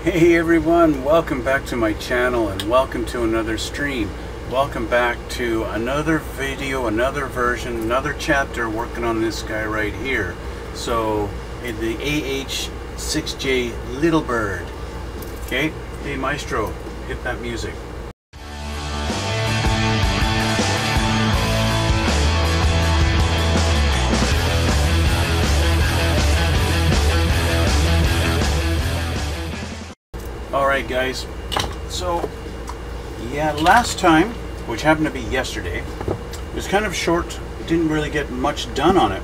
Hey everyone, welcome back to my channel and welcome to another stream. Welcome back to another video, another version, another chapter working on this guy right here. So, in the AH-6J Little Bird. Okay, hey Maestro, hit that music. Alright guys, so yeah, last time, which happened to be yesterday, it was kind of short, didn't really get much done on it.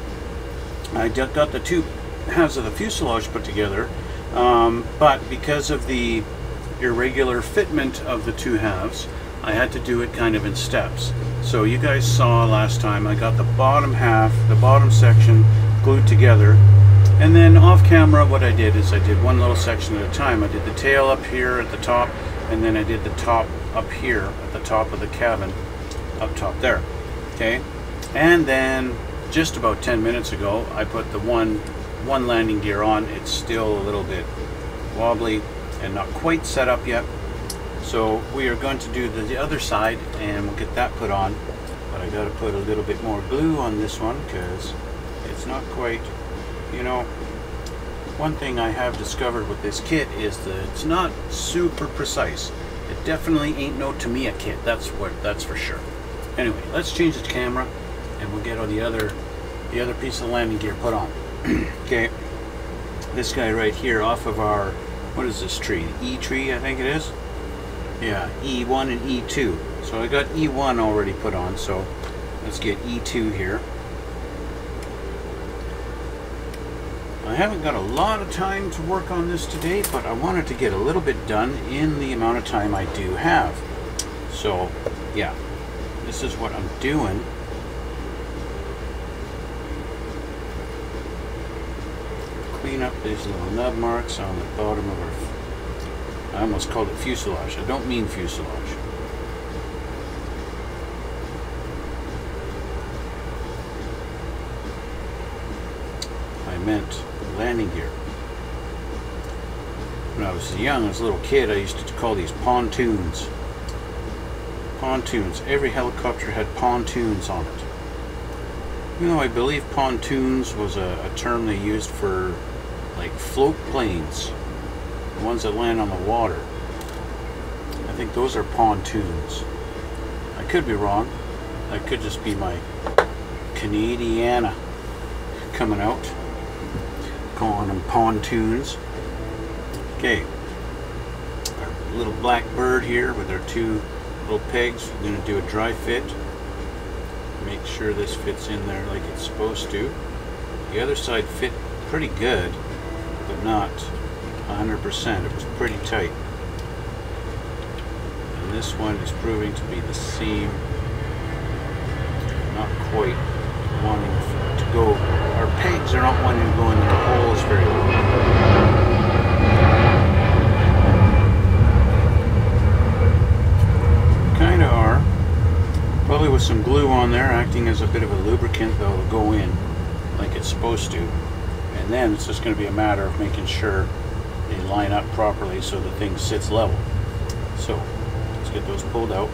I got the two halves of the fuselage put together, but because of the irregular fitment of the two halves, I had to do it kind of in steps. So you guys saw last time I got the bottom half, the bottom section glued together. And then off camera what I did is I did one little section at a time. I did the tail up here at the top, and then I did the top up here at the top of the cabin, up top there. Okay, and then just about 10 minutes ago I put the one landing gear on. It's still a little bit wobbly and not quite set up yet. So we are going to do the other side and we'll get that put on. But I got to put a little bit more glue on this one because it's not quite. You know, one thing I have discovered with this kit is that it's not super precise. It definitely ain't no Tamiya kit, that's for sure. Anyway, let's change the camera and we'll get all the other piece of landing gear put on. Okay, this guy right here off of our, what is this tree? E tree, I think it is. Yeah, E1 and E2. So I got E1 already put on, so let's get E2 here. I haven't got a lot of time to work on this today, but I wanted to get a little bit done in the amount of time I do have. So, yeah, this is what I'm doing. Clean up these little nub marks on the bottom of our... I almost called it fuselage. I don't mean fuselage. I meant landing gear. When I was young, as a little kid, I used to call these pontoons. Pontoons. Every helicopter had pontoons on it. You know, I believe pontoons was a term they used for like float planes, the ones that land on the water. I think those are pontoons. I could be wrong. That could just be my Canadiana coming out. Calling them pontoons. Okay, our little black bird here with our two little pegs. We're going to do a dry fit. Make sure this fits in there like it's supposed to. The other side fit pretty good, but not 100%. It was pretty tight. And this one is proving to be the same. Not quite wanting to go. Our pegs are not wanting to go in their holes very well. Kind of are. Probably with some glue on there acting as a bit of a lubricant, they'll go in like it's supposed to. And then it's just going to be a matter of making sure they line up properly so the thing sits level. So let's get those pulled out.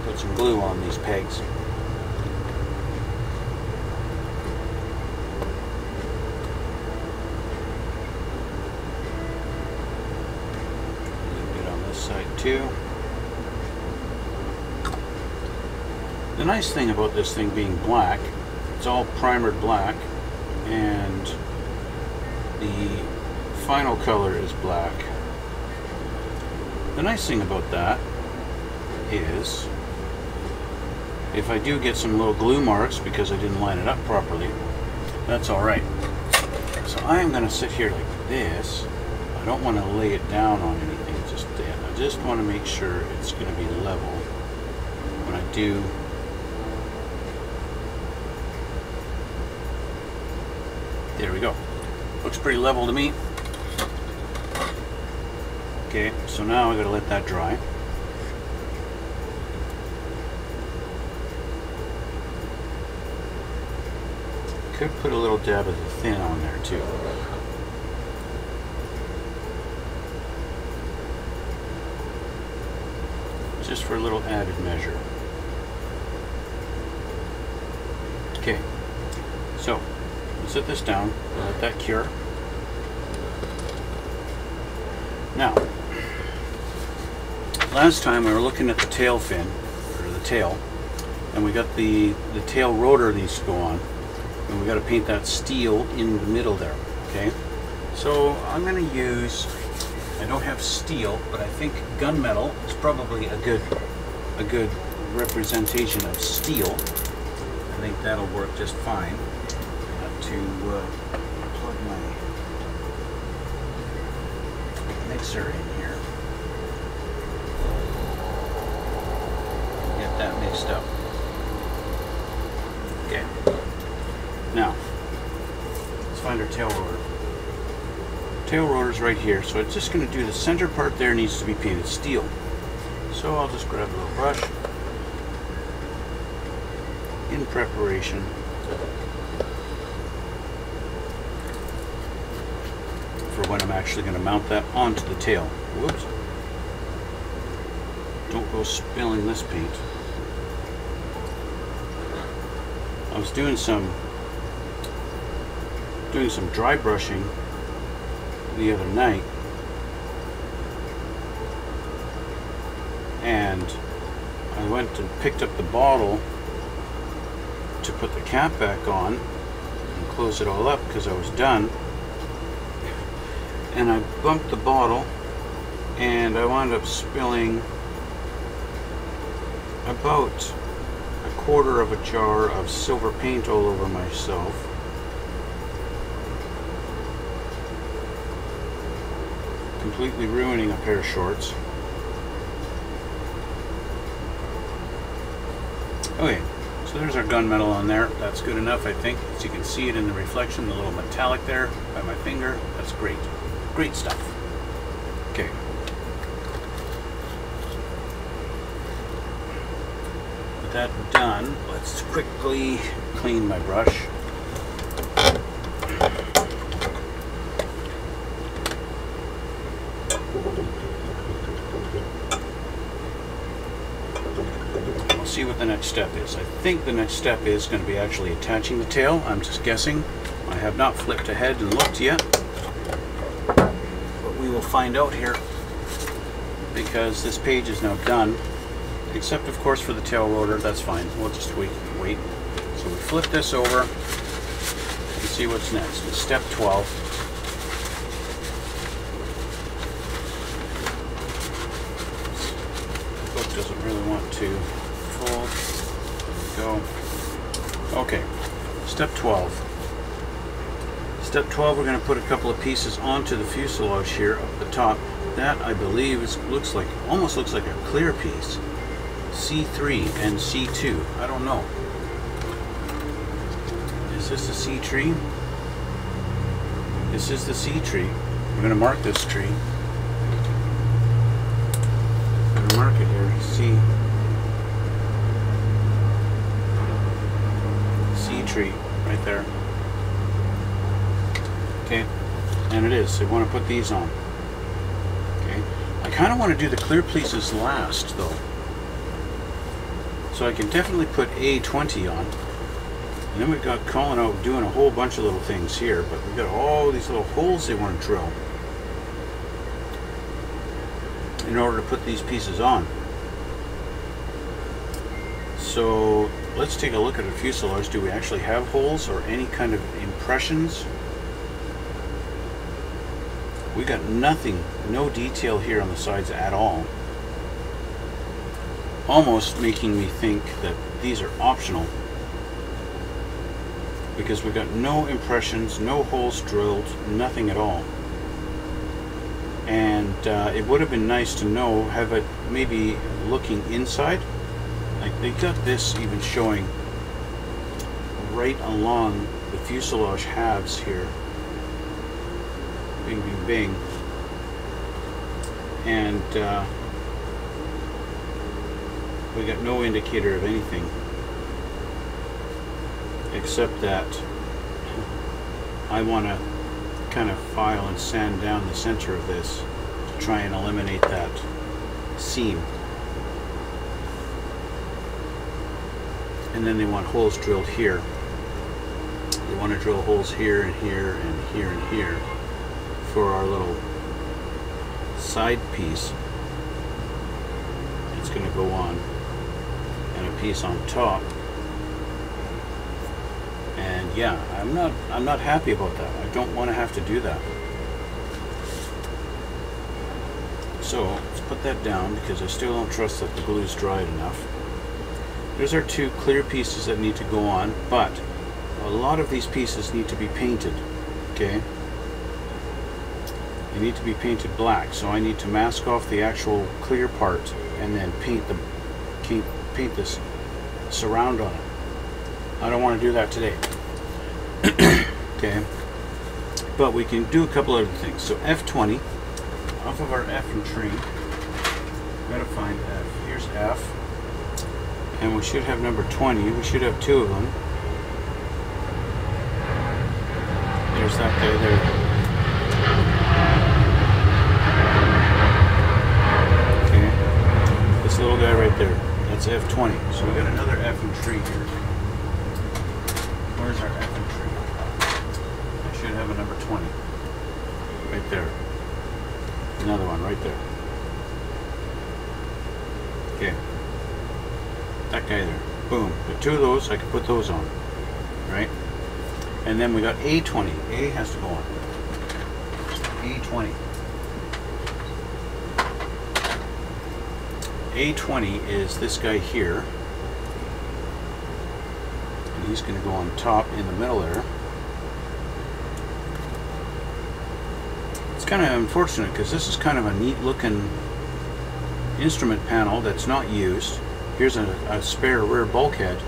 Put some glue on these pegs. Too. The nice thing about this thing being black, it's all primered black, and the final color is black. The nice thing about that is if I do get some little glue marks because I didn't line it up properly, that's alright. So I am going to sit here like this. I don't want to lay it down on anything just yet. I just want to make sure it's going to be level when I do. There we go. Looks pretty level to me. Okay, so now I got to let that dry. Could put a little dab of the thin on there too. just for a little added measure. Okay, so we'll set this down, we'll let that cure. Now, last time we were looking at the tail fin, or the tail, and we got the tail rotor needs to go on, and we got to paint that steel in the middle there. Okay, so I'm going to use, I don't have steel, but I think gunmetal is probably a good representation of steel. I think that'll work just fine. I have to plug my mixer in here. Get that mixed up. Okay. Now, let's find our tail rotor. Tail rotor's right here, so it's just going to do the center part there needs to be painted steel. So I'll just grab a little brush in preparation for when I'm actually going to mount that onto the tail. Whoops. Don't go spilling this paint. I was doing some dry brushing the other night, and I went and picked up the bottle to put the cap back on and close it all up because I was done, and I bumped the bottle and I wound up spilling about a quarter of a jar of silver paint all over myself. Completely ruining a pair of shorts. Okay, so there's our gunmetal on there. That's good enough, I think. As you can see it in the reflection, the little metallic there by my finger. That's great. Great stuff. Okay. With that done, let's quickly clean my brush. See what the next step is. I think the next step is going to be actually attaching the tail. I'm just guessing. I have not flipped ahead and looked yet, but we will find out here because this page is now done, except of course for the tail rotor. That's fine. We'll just wait. So we flip this over and see what's next. It's step 12. The book doesn't really want to go. Okay, step 12. Step 12, we're going to put a couple of pieces onto the fuselage here up the top. That I believe almost looks like a clear piece. C3 and C2. I don't know. Is this the C tree? This is the C tree. We're going to mark this tree. I'm going to mark it here. C tree right there. Okay, and it is. So we want to put these on. Okay, I kind of want to do the clear pieces last though, so I can definitely put A20 on. And then we've got Colin out doing a whole bunch of little things here, but we've got all these little holes they want to drill in order to put these pieces on. So let's take a look at the fuselage. Do we actually have holes or any kind of impressions? We got nothing, no detail here on the sides at all. Almost making me think that these are optional, because we got no impressions, no holes drilled, nothing at all. And it would have been nice to know, have it maybe looking inside. Like they got this even showing right along the fuselage halves here. Bing, bing, bing. And we got no indicator of anything except that I want to kind of file and sand down the center of this to try and eliminate that seam. and then they want holes drilled here. They want to drill holes here and here and here and here for our little side piece. It's going to go on, and a piece on top. And yeah, I'm not happy about that. I don't want to have to do that. So let's put that down because I still don't trust that the glue's dried enough. There's our two clear pieces that need to go on, but a lot of these pieces need to be painted. Okay, they need to be painted black, so I need to mask off the actual clear part and then paint this surround on it. I don't want to do that today. Okay, but we can do a couple other things. So F20, off of our F and tree, we gotta find F. Here's F, and we should have number 20. We should have two of them. There's that guy there. Okay, this little guy right there. That's F20. So we got another F and tree here. Where's our F and tree? I should have a number 20. Right there. Another one right there. Okay. That guy there. Boom. The two of those, I can put those on. Right? And then we got A20. A has to go on. A20. A20 is this guy here. And he's going to go on top in the middle there. It's kind of unfortunate because this is kind of a neat looking instrument panel that's not used. Here's a spare rear bulkhead,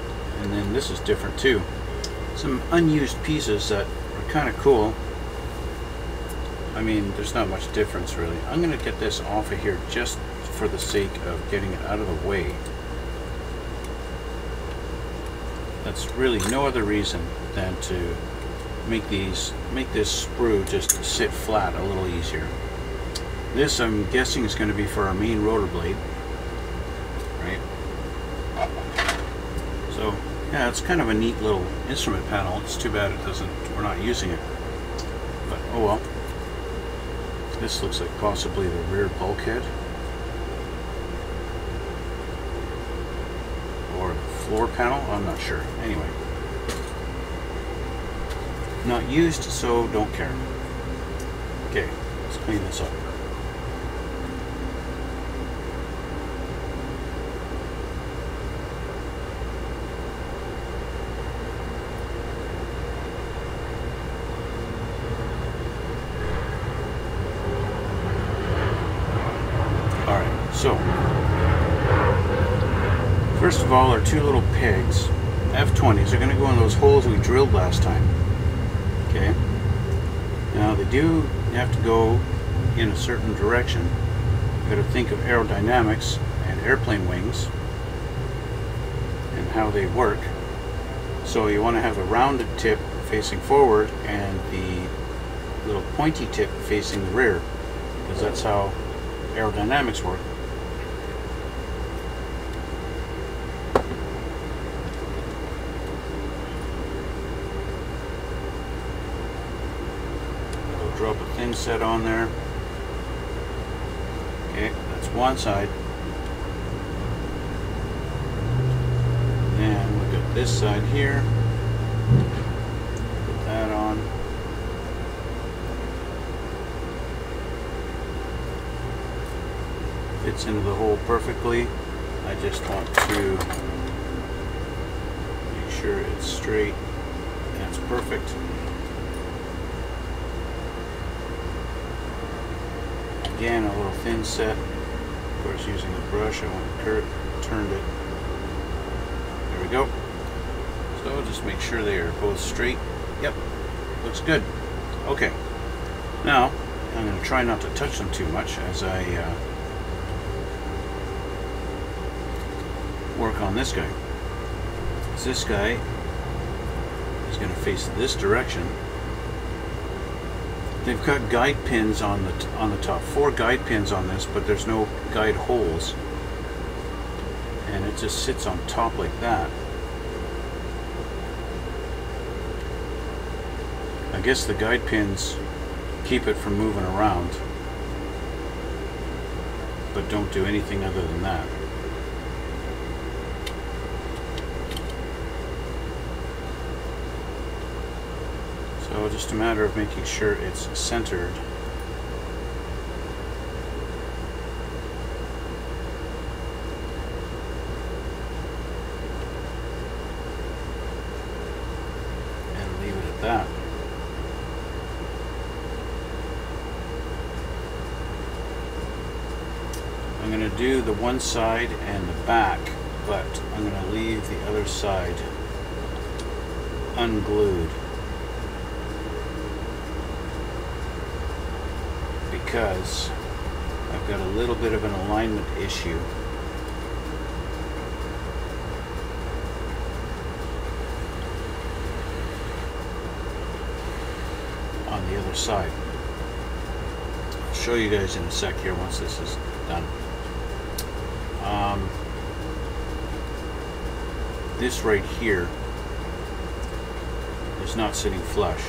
and then this is different too. Some unused pieces that are kind of cool. I mean, there's not much difference really. I'm going to get this off of here just for the sake of getting it out of the way. That's really no other reason than to make this sprue just sit flat a little easier. This, I'm guessing, is going to be for our main rotor blade, right? So yeah, it's kind of a neat little instrument panel. It's too bad we're not using it, but oh well. This looks like possibly the rear bulkhead or the floor panel. I'm not sure. Anyway, not used, so don't care. Okay, let's clean this up. So, first of all, our two little pegs, F20s, are going to go in those holes we drilled last time. Okay. Now they do have to go in a certain direction. You've got to think of aerodynamics and airplane wings and how they work. So you want to have a rounded tip facing forward and the little pointy tip facing the rear, because that's how aerodynamics work. Drop a thin set on there. Okay, that's one side. Then look at this side here. Put that on. Fits into the hole perfectly. I just want to make sure it's straight and it's perfect. Again, a little thin set. Of course, using the brush, I went turned it. There we go. So just make sure they are both straight. Yep, looks good. Okay. Now I'm going to try not to touch them too much as I work on this guy. This guy is going to face this direction. They've got guide pins on the top, 4 guide pins on this, but there's no guide holes, and it just sits on top like that. guess the guide pins keep it from moving around, but don't do anything other than that. So just a matter of making sure it's centered. And leave it at that. I'm going to do the one side and the back, but I'm going to leave the other side unglued, because I've got a little bit of an alignment issue. On the other side. I'll show you guys in a sec here once this is done. This right here is not sitting flush.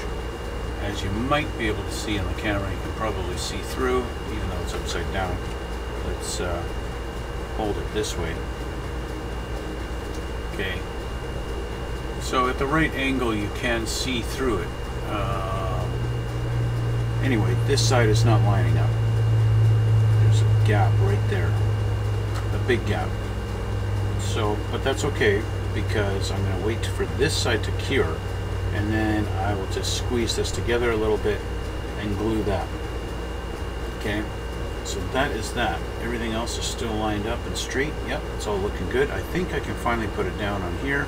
As you might be able to see on the camera, you can probably see through, even though it's upside down. Let's hold it this way. Okay. So at the right angle, you can see through it. Anyway, this side is not lining up. There's a gap right there, a big gap. So, but that's okay, because I'm going to wait for this side to cure, and then I will just squeeze this together a little bit and glue that. Okay, so that is that. Everything else is still lined up and straight. Yep, it's all looking good. I think I can finally put it down on here.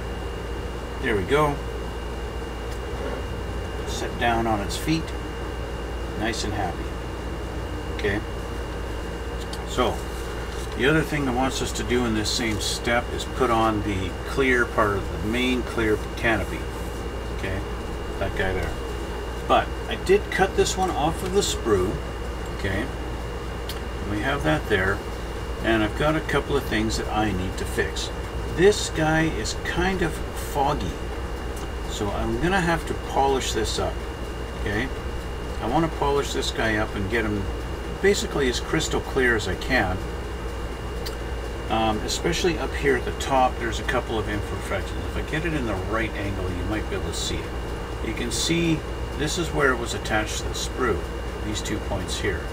There we go. Set down on its feet. Nice and happy. Okay, so the other thing it wants us to do in this same step is put on the clear part of the main clear canopy. Okay, that guy there. But I did cut this one off of the sprue. Okay, we have that there, and I've got a couple of things that I need to fix. This guy is kind of foggy, so I'm gonna have to polish this up. Okay, I want to polish this guy up and get him basically as crystal clear as I can. Especially up here at the top, there's a couple of imperfections. If I get it in the right angle, you might be able to see it. You can see this is where it was attached to the sprue, these 2 points here.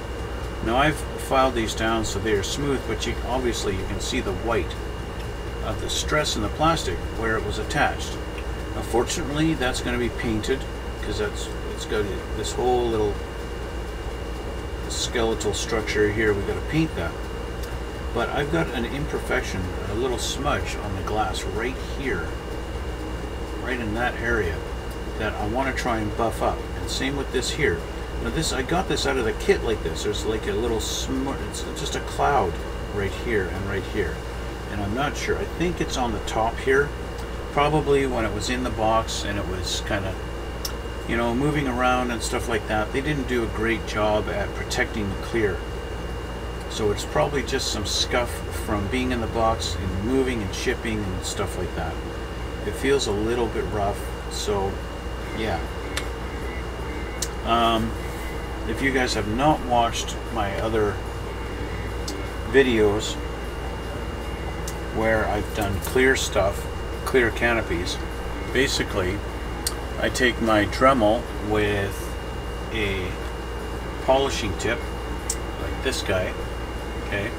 Now I've filed these down so they are smooth, but obviously you can see the white of the stress in the plastic where it was attached. Now fortunately, that's going to be painted, because it's got this whole little skeletal structure here. We've got to paint that. But I've got an imperfection, a little smudge on the glass right here, right in that area, that I want to try and buff up. And same with this here. Now this, I got this out of the kit like this. There's like a little smudge, it's just a cloud right here and right here. And I'm not sure, I think it's on the top here. Probably when it was in the box and it was kind of, you know, moving around and stuff like that, they didn't do a great job at protecting the clear. So it's probably just some scuff from being in the box and moving and shipping and stuff like that. It feels a little bit rough, so yeah. If you guys have not watched my other videos where I've done clear stuff, clear canopies, basically I take my Dremel with a polishing tip like this guy. Okay,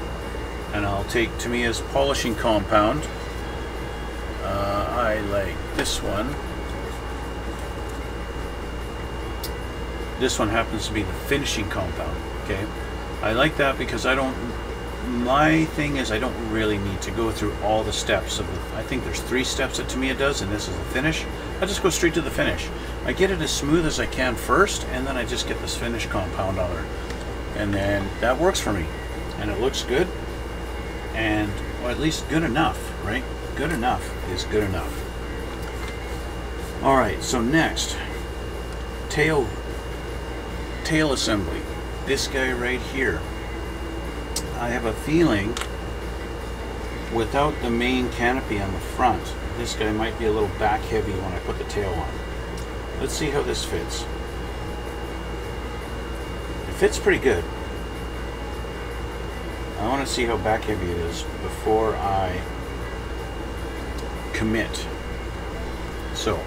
and I'll take Tamiya's polishing compound. I like this one. This one happens to be the finishing compound. Okay, I like that because my thing is I don't really need to go through all the steps of I think there's 3 steps that Tamiya does, and this is the finish. I just go straight to the finish. I get it as smooth as I can first, and then I just get this finish compound on her, and then that works for me. And it looks good, and or at least good enough, right? Good enough is good enough. Alright, so next, tail assembly. This guy right here. I have a feeling without the main canopy on the front, this guy might be a little back heavy when I put the tail on. Let's see how this fits. fits pretty good. I want to see how back heavy it is before I commit. So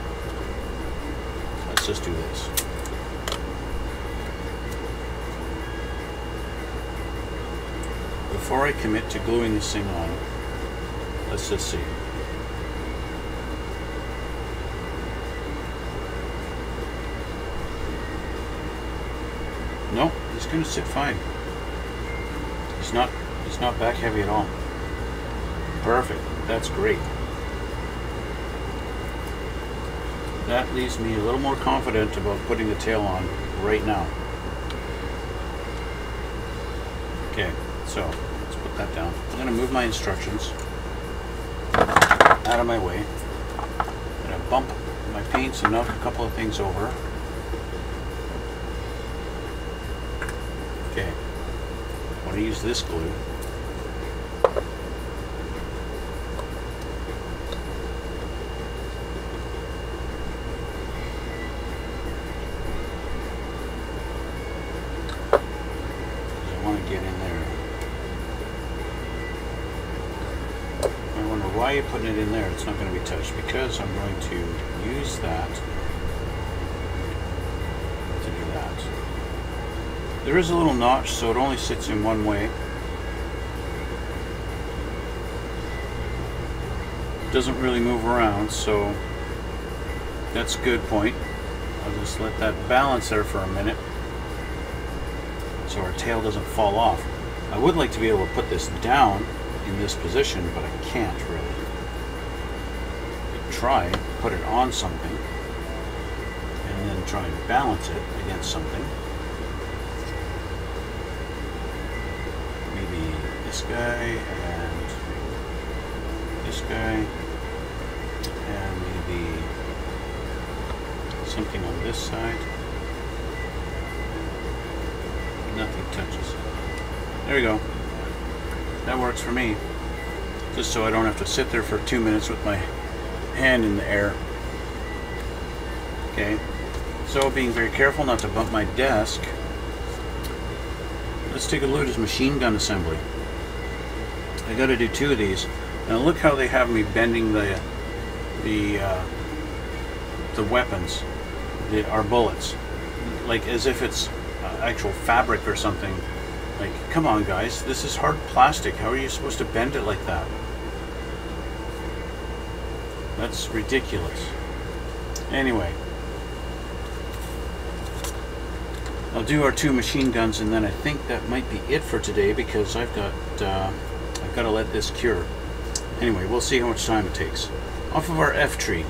let's just do this. Before I commit to gluing this thing on, let's just see. No, he's going to sit fine. He's not back heavy at all. Perfect. That's great. That leaves me a little more confident about putting the tail on right now. Okay, so let's put that down. I'm going to move my instructions out of my way. I'm going to bump my paints and knock a couple of things over. Okay, I want to use this glue. I want to get in there. I wonder why you're putting it in there. It's not going to be touched, because I'm going to use that to do that. There is a little notch, so it only sits in one way. It doesn't really move around, so that's a good point. I'll just let that balance there for a minute so our tail doesn't fall off. I would like to be able to put this down in this position, but I can't really. I could try, put it on something, and then try and balance it against something. Maybe this guy and this guy, and maybe something on this side. Nothing touches. There we go. That works for me. Just so I don't have to sit there for 2 minutes with my hand in the air. Okay. So being very careful not to bump my desk. Let's take a look at his machine gun assembly. I got to do 2 of these. Now look how they have me bending the weapons, our bullets, like as if it's actual fabric or something. Like, come on guys, this is hard plastic. How are you supposed to bend it like that? That's ridiculous. Anyway, I'll do our 2 machine guns, and then I think that might be it for today, because I've got to let this cure. Anyway, we'll see how much time it takes. Off of our F tree.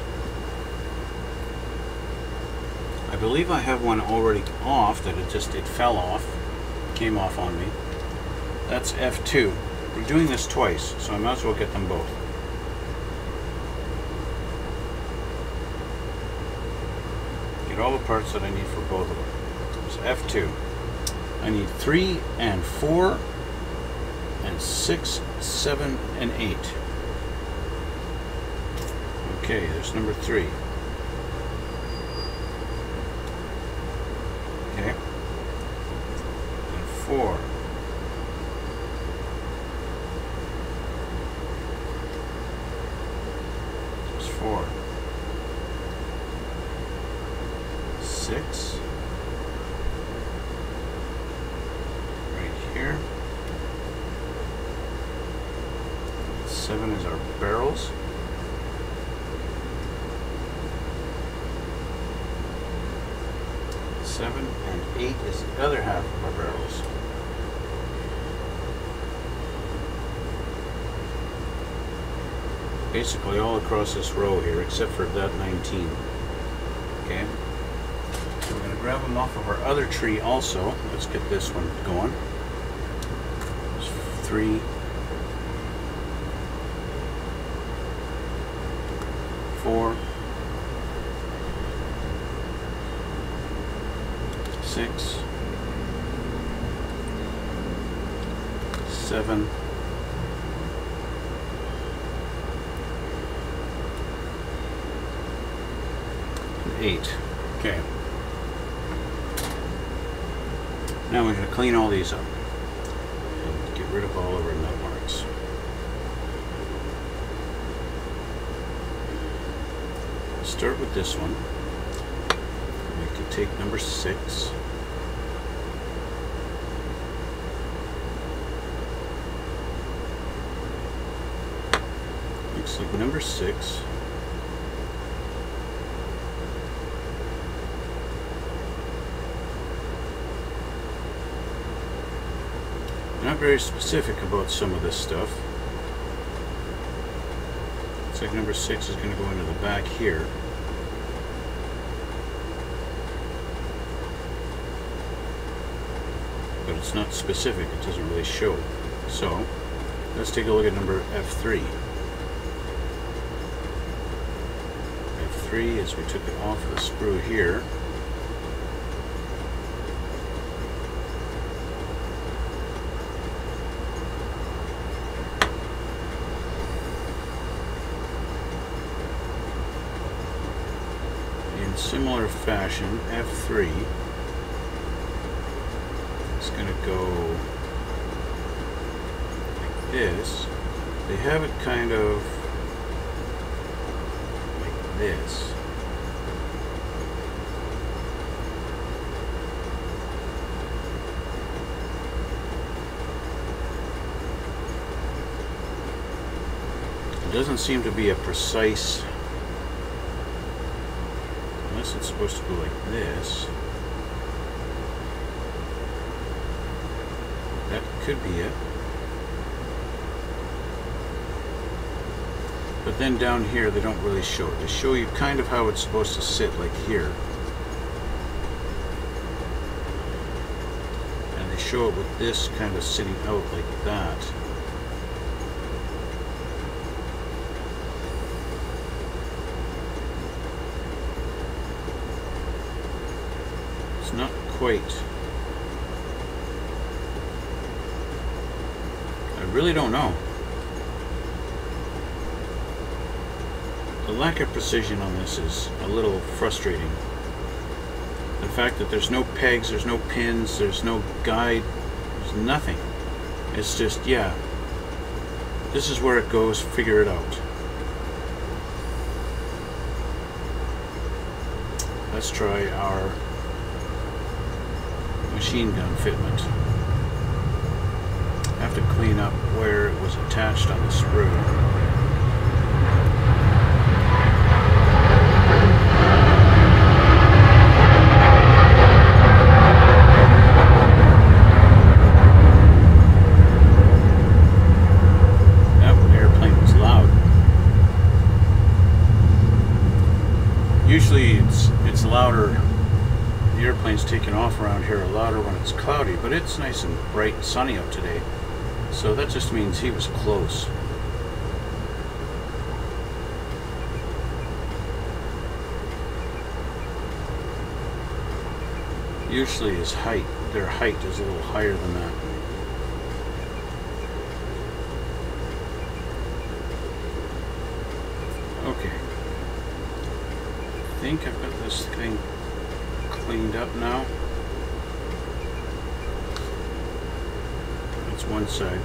I believe I have one already off, that it fell off, came off on me. That's F2. We're doing this twice, so I might as well get them both. Get all the parts that I need for both of them. It's F2. I need 3 and 4 and 6, 7 and 8. Okay, there's number 3. Okay. And 4. There's 4. 6. Right here. 7 is our barrels. 7 and 8 is the other half of our barrels. Basically all across this row here, except for that 19. Okay. So we're going to grab them off of our other tree also. Let's get this one going. There's 3, 4, 6, 7, 8. Okay. Now we're going to clean all these up and get rid of all of our nut marks. Start with this one. We could take number 6. Looks like number 6. Not very specific about some of this stuff. Looks like number 6 is going to go into the back here. But it's not specific, it doesn't really show. So, let's take a look at number F3. F3, as we took it off the sprue here. In similar fashion, F3 is going to go like this. They have it kind of like this. It doesn't seem to be a precise, unless it's supposed to go like this. That could be it. But then down here they don't really show it. They show you kind of how it's supposed to sit, like here. And they show it with this kind of sitting out like that. It's not quite. I really don't know. The lack of precision on this is a little frustrating. The fact that there's no pegs, there's no pins, there's no guide, there's nothing. It's just, yeah, this is where it goes, figure it out. Let's try our machine gun fitment. I have to clean up where it was attached on the sprue. Usually it's louder, the airplanes taking off around here are louder when it's cloudy, but it's nice and bright and sunny out today, so that just means he was close. Usually his height, their height is a little higher than that. Okay. I think I've got this thing cleaned up now. That's one side.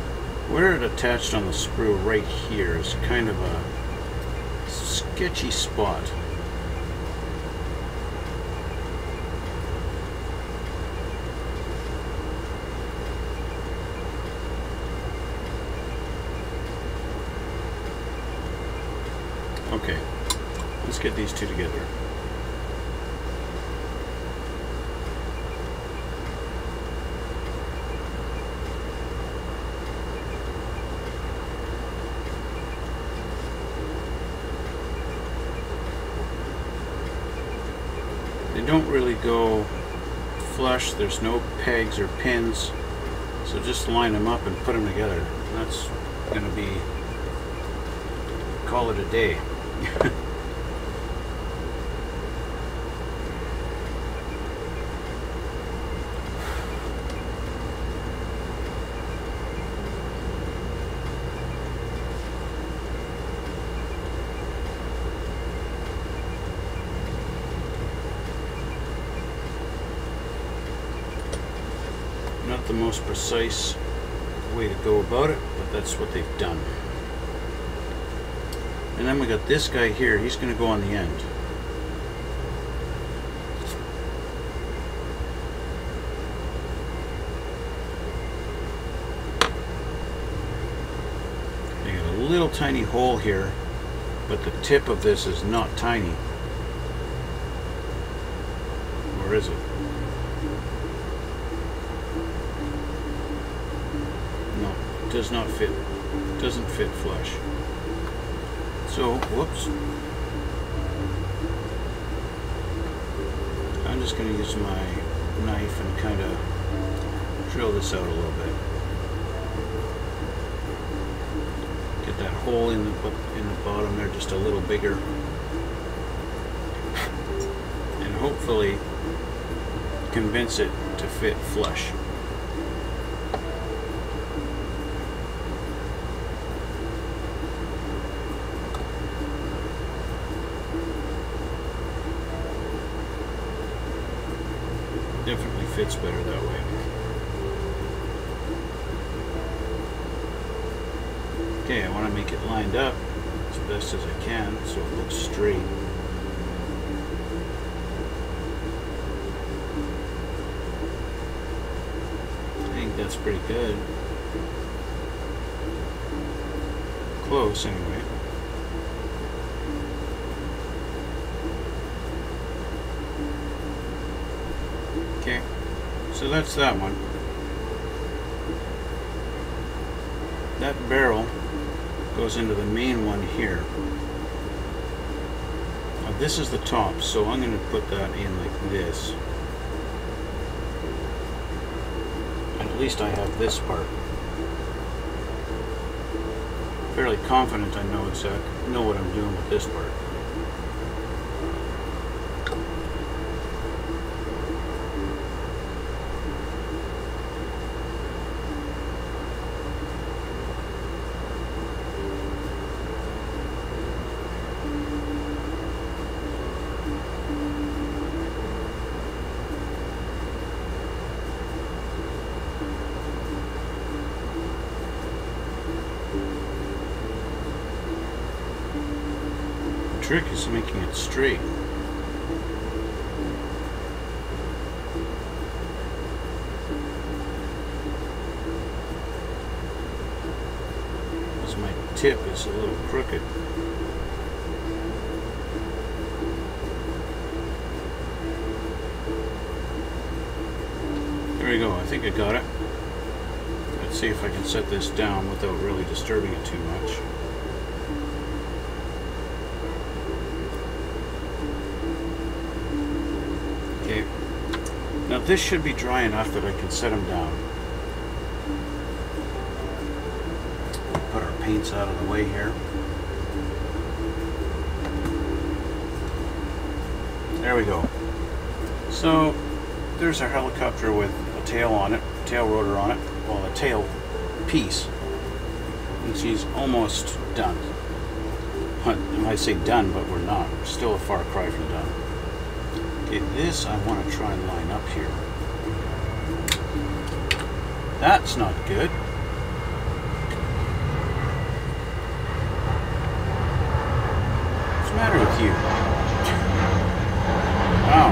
Where it attached on the sprue right here is kind of a sketchy spot. Okay, let's get these two together. They don't really go flush, there's no pegs or pins, so just line them up and put them together. That's going to be, call it a day. Not the most precise way to go about it, but that's what they've done. And then we got this guy here, he's going to go on the end. They got a little tiny hole here, but the tip of this is not tiny. Or is it? No, it does not fit. It doesn't fit flush. So, whoops. I'm just going to use my knife and kind of drill this out a little bit. Get that hole in the bottom there just a little bigger. And hopefully convince it to fit flush. Definitely fits better that way. Okay, I want to make it lined up as best as I can so it looks straight. I think that's pretty good. Close anyway. Okay, so that's that one. That barrel goes into the main one here. Now this is the top, so I'm going to put that in like this. And at least I have this part. Fairly confident I know what I'm doing with this part. The trick is making it straight. Because my tip is a little crooked. There we go, I think I got it. Let's see if I can set this down without really disturbing it too much. Okay, now this should be dry enough that I can set them down. Put our paints out of the way here. There we go. So there's our helicopter with a tail on it, tail rotor on it, well, a tail piece, and she's almost done. I say done, but we're not. We're still a far cry from done. Okay, this I want to try and line up here. That's not good. What's the matter with you? Wow.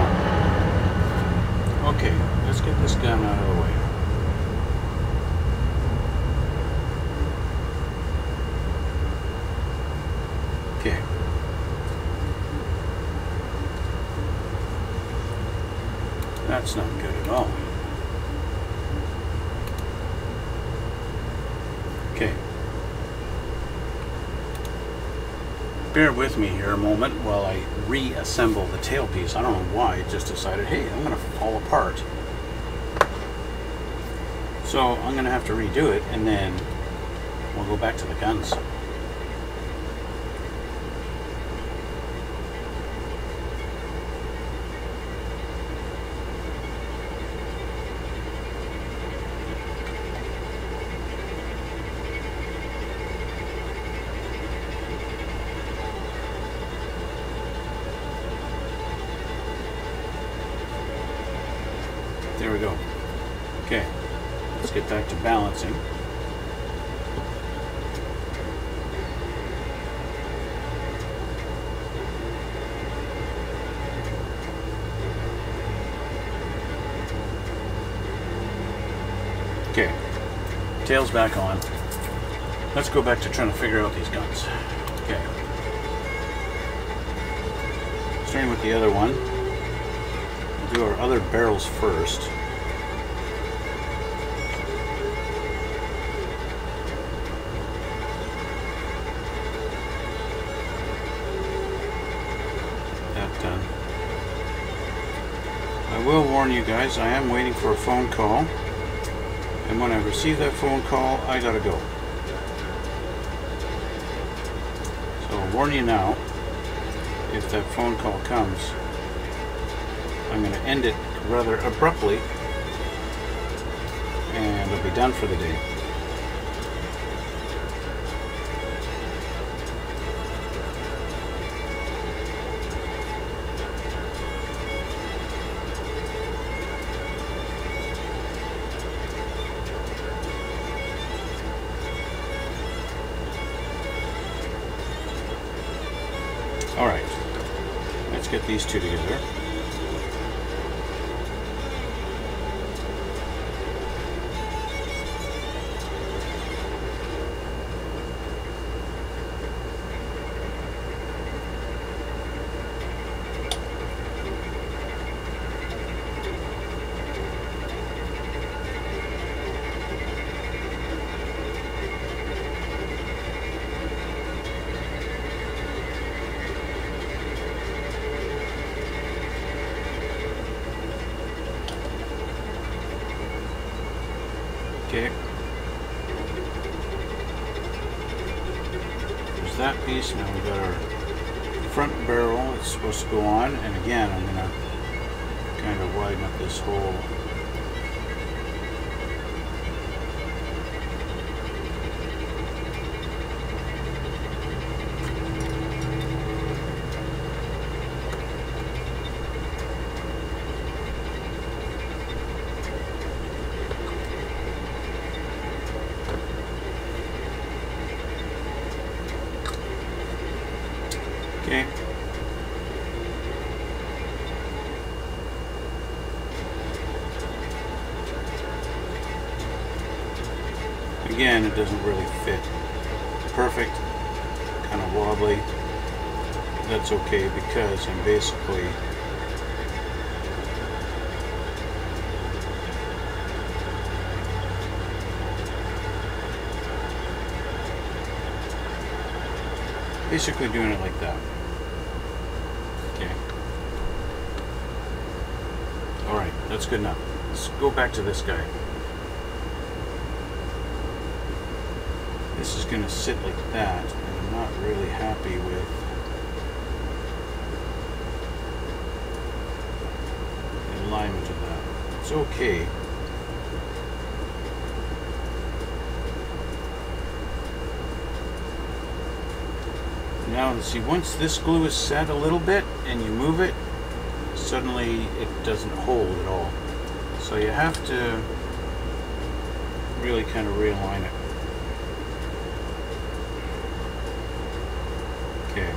Okay, let's get this gun out of the way. Okay. That's not good at all. Okay. Bear with me here a moment while I reassemble the tailpiece. I don't know why, it just decided, hey, I'm going to fall apart. So I'm going to have to redo it, and then we'll go back to the guns. There we go. Okay, let's get back to balancing. Okay, tail's back on. Let's go back to trying to figure out these guns. Okay. Starting with the other one. We'll do our other barrels first. That done. I will warn you guys, I am waiting for a phone call. And when I receive that phone call, I gotta go. So I'll warn you now, if that phone call comes, I'm gonna end it rather abruptly, and I'll be done for the day. Alright, let's get these two together. Okay. There's that piece. Now we've got our front barrel. It's supposed to go on. And again, I'm going to kind of widen up this hole. Okay. Again, it doesn't really fit perfect, kind of wobbly. That's okay because I'm basically doing it like that. Okay. Alright, that's good enough. Let's go back to this guy. This is going to sit like that, and I'm not really happy with the alignment of that. It's okay. Now, see, once this glue is set a little bit and you move it, suddenly it doesn't hold at all. So you have to really kind of realign it. Okay.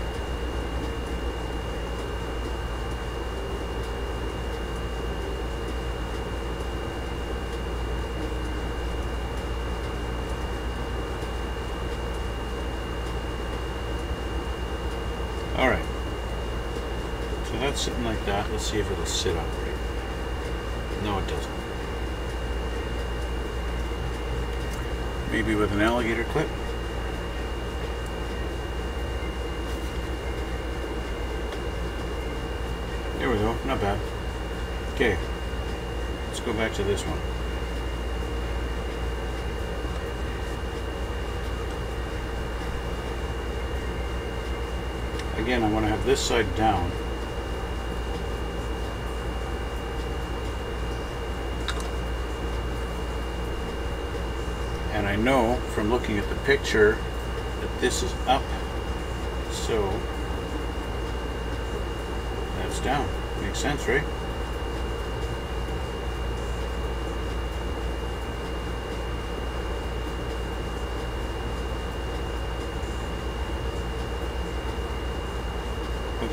Alright, so that's sitting like that. Let's see if it'll sit up right. No, it doesn't. Maybe with an alligator clip. There we go, not bad. Okay, let's go back to this one. Again, I want to have this side down. And I know from looking at the picture that this is up, so that's down. Makes sense, right?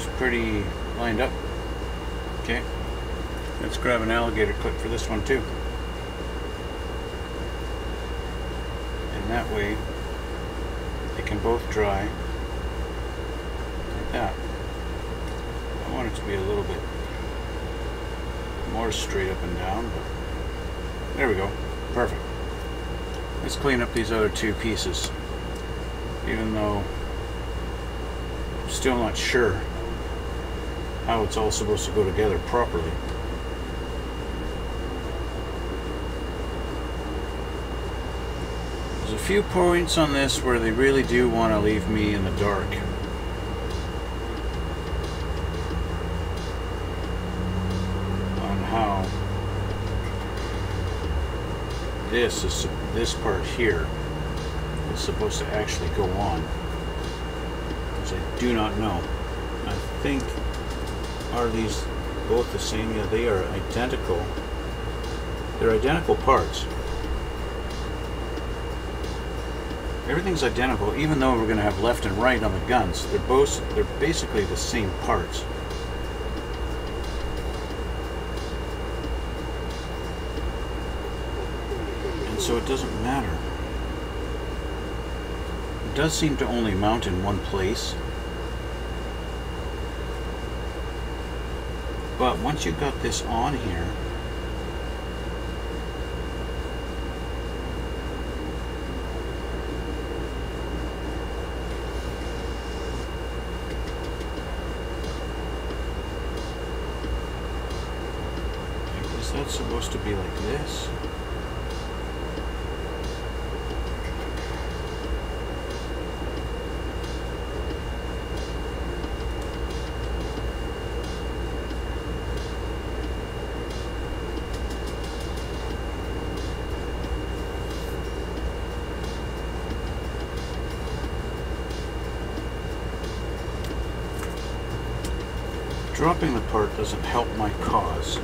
looks pretty lined up. Okay, let's grab an alligator clip for this one too. And that way they can both dry like that. I want it to be a little bit more straight up and down, but there we go. Perfect. Let's clean up these other two pieces, even though I'm still not sure how it's all supposed to go together properly. There's a few points on this where they really do want to leave me in the dark. On how this part here is supposed to actually go on, which I do not know. I think, are these both the same? Yeah, they are identical. They're identical parts. Everything's identical, even though we're going to have left and right on the guns. They're basically the same parts. So it doesn't matter. It does seem to only mount in one place. But once you've got this on here, is that supposed to be like this? Dropping the part doesn't help my cause.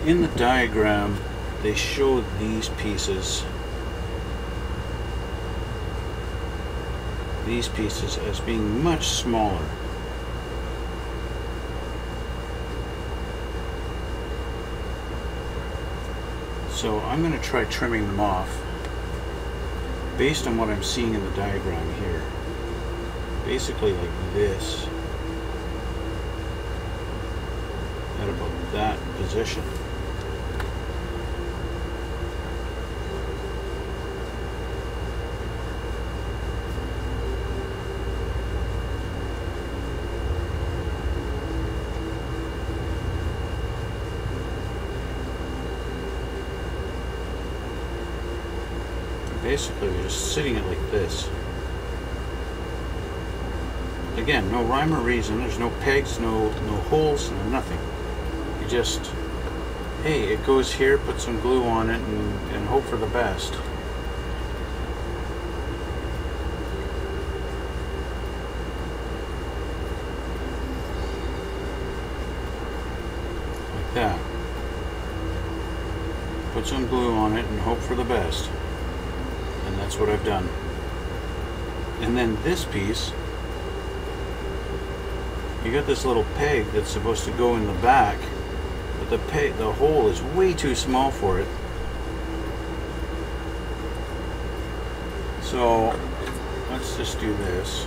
In the diagram, they show these pieces as being much smaller. So I'm going to try trimming them off based on what I'm seeing in the diagram here. Basically like this, at about that position. Basically, we're just sitting it like this. Again, no rhyme or reason. There's no pegs, no holes, no nothing. You just, hey, it goes here, put some glue on it, and hope for the best. Like that. Put some glue on it and hope for the best. And that's what I've done. And then this piece, you got this little peg that's supposed to go in the back, but the hole is way too small for it. So let's just do this.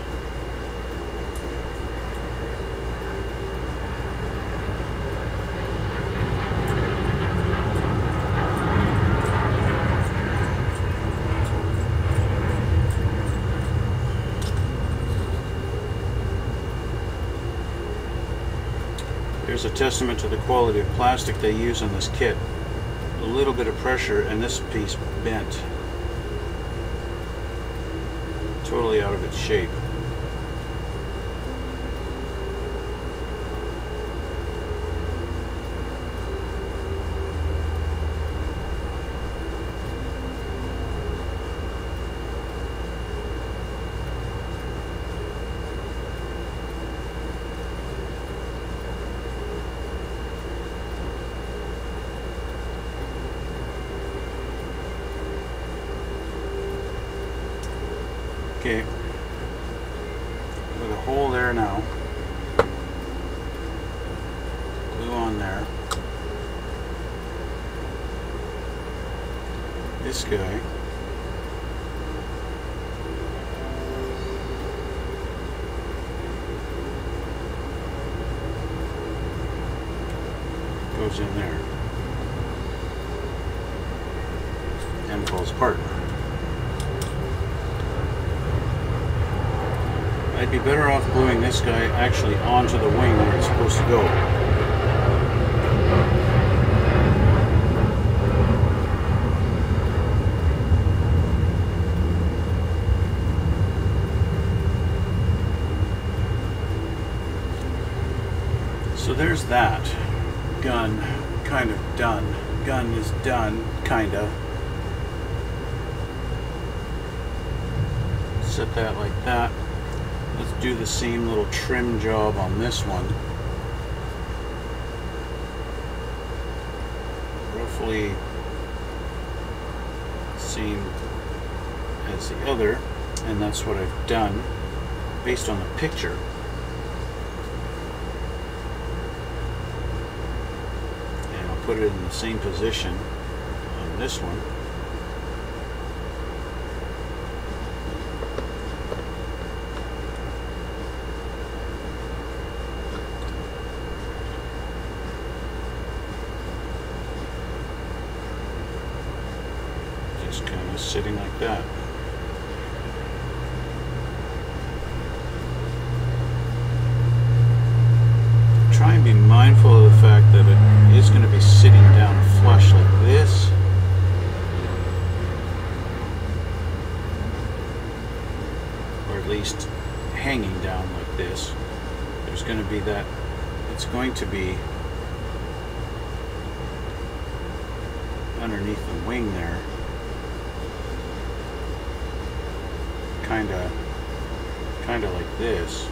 Here's a testament to the quality of plastic they use on this kit. A little bit of pressure and this piece bent. Totally out of its shape. Okay, with a hole there now. Glue on there. This guy. Goes in there and falls apart. I'd be better off gluing this guy actually onto the wing where it's supposed to go. So there's that. Gun kind of done. Gun is done, kinda. Set that like that. Let's do the same little trim job on this one. Roughly same as the other, and that's what I've done based on the picture. Put it in the same position on this one. Just kind of sitting like that. Try and be mindful of the fact that it is going to be sitting down flush like this. Or at least hanging down like this. There's going to be that, it's going to be underneath the wing there. Kinda like this.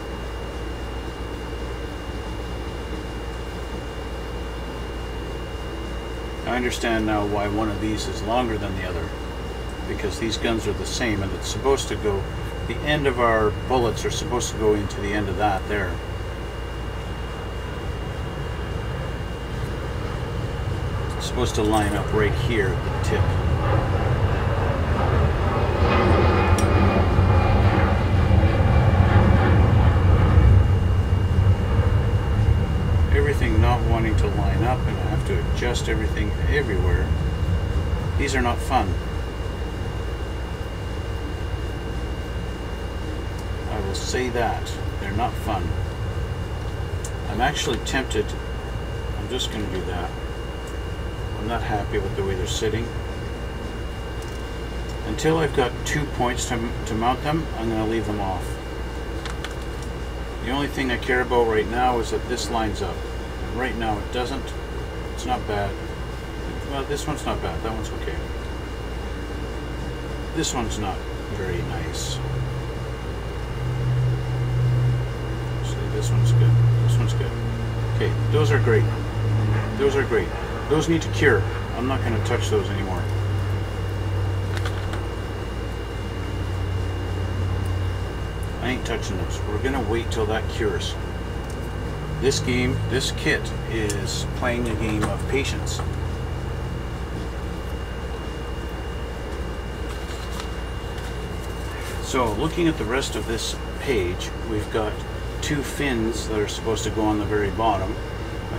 I understand now why one of these is longer than the other, because these guns are the same, and it's supposed to go, the end of our bullets are supposed to go into the end of that there. It's supposed to line up right here at the tip. Everything not wanting to line up, and I have to adjust everything everywhere. These are not fun. I will say that. They're not fun. I'm actually tempted. I'm just going to do that. I'm not happy with the way they're sitting. Until I've got 2 points to mount them, I'm going to leave them off. The only thing I care about right now is that this lines up. And right now it doesn't. It's not bad. Well, this one's not bad. That one's okay. This one's not very nice. See, this one's good. This one's good. Okay, those are great. Those are great. Those need to cure. I'm not going to touch those anymore. I ain't touching those. We're going to wait till that cures. This game, this kit is playing a game of patience. So looking at the rest of this page, we've got 2 fins that are supposed to go on the very bottom,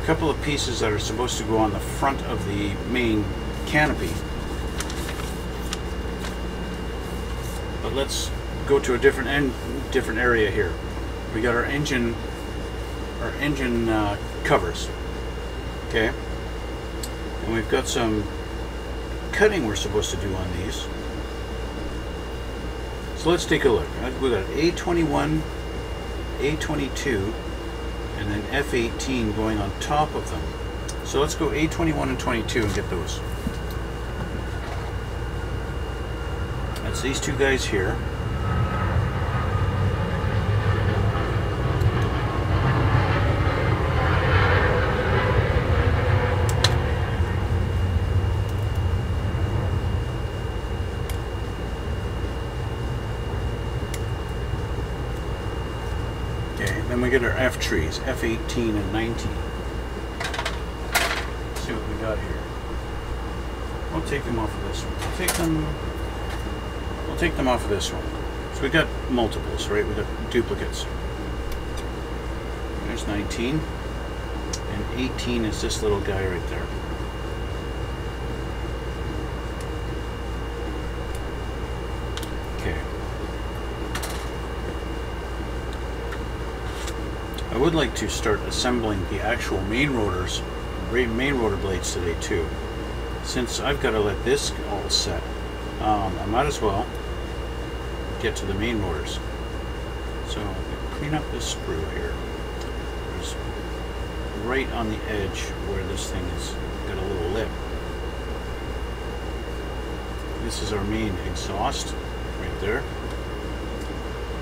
a couple of pieces that are supposed to go on the front of the main canopy. But let's go to a different area here. We got our engine covers, okay, and we've got some cutting we're supposed to do on these. So let's take a look. We've got A21, A22, and then F18 going on top of them. So let's go A21 and 22 and get those. That's these 2 guys here. we get our F trees, F18 and 19. Let's see what we got here. We'll take them off of this one. We'll take them off of this one. So we got multiples, right? We got duplicates. There's 19. And 18 is this little guy right there. Okay. I would like to start assembling the actual main rotors, main rotor blades today too. Since I've got to let this all set, I might as well get to the main rotors. So clean up this sprue here. There's right on the edge where this thing has got a little lip. This is our main exhaust right there.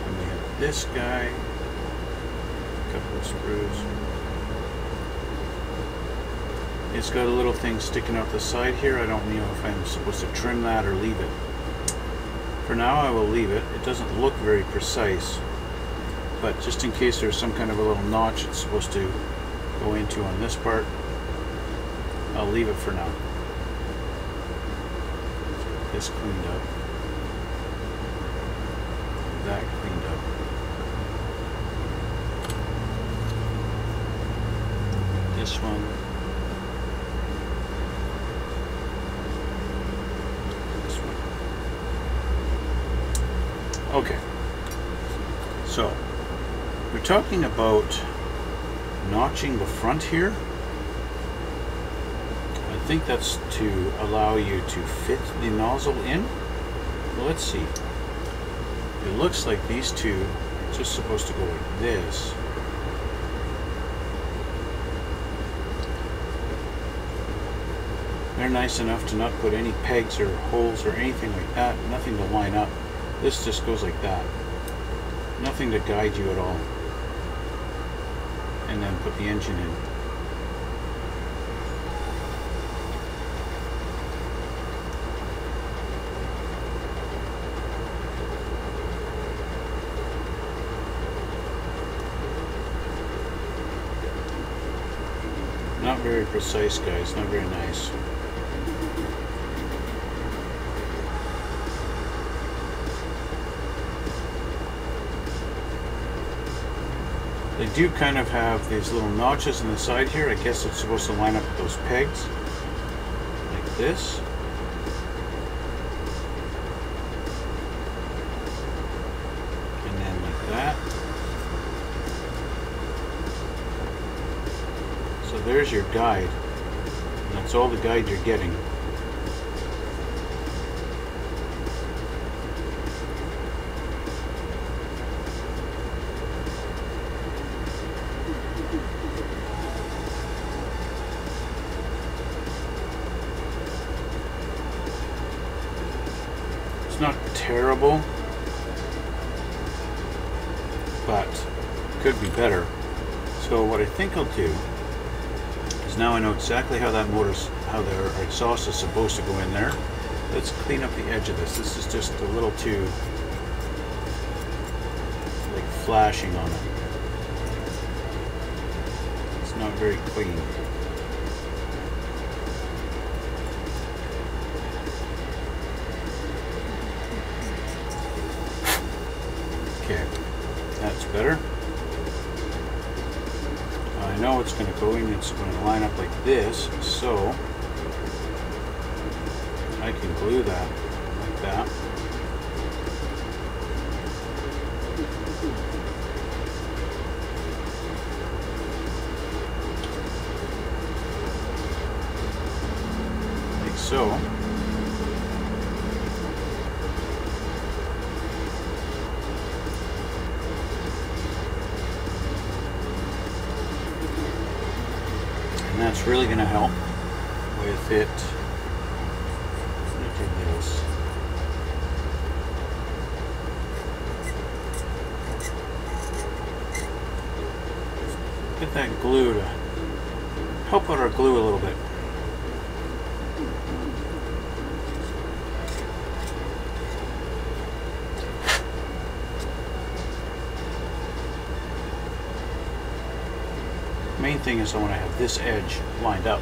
And we have this guy, a couple of screws. It's got a little thing sticking out the side here. I don't know if I'm supposed to trim that or leave it. For now I will leave it. It doesn't look very precise, but just in case there's some kind of a little notch it's supposed to go into on this part, I'll leave it for now. This cleaned up. That cleaned up. This one. This one. Okay. So, we're talking about notching the front here. I think that's to allow you to fit the nozzle in. Well, let's see. It looks like these two are just supposed to go like this. They're nice enough to not put any pegs or holes or anything like that. Nothing to line up. This just goes like that. Nothing to guide you at all. And then put the engine in. Not very precise, guys. Not very nice. They do kind of have these little notches on the side here. I guess it's supposed to line up with those pegs. Like this. And then like that. So there's your guide. And that's all the guide you're getting. It's not terrible, but could be better. So what I think I'll do is, now I know exactly how that how their exhaust is supposed to go in there. Let's clean up the edge of this. This is just a little too like flashing on it. It's not very clean. Okay, that's better. I know it's going to go in, it's going to line up like this, so I can glue that like that. Like so. And that's really going to help with it. Let me do this. Get that glue to help out our glue a little bit. Main thing is I want to have this edge lined up.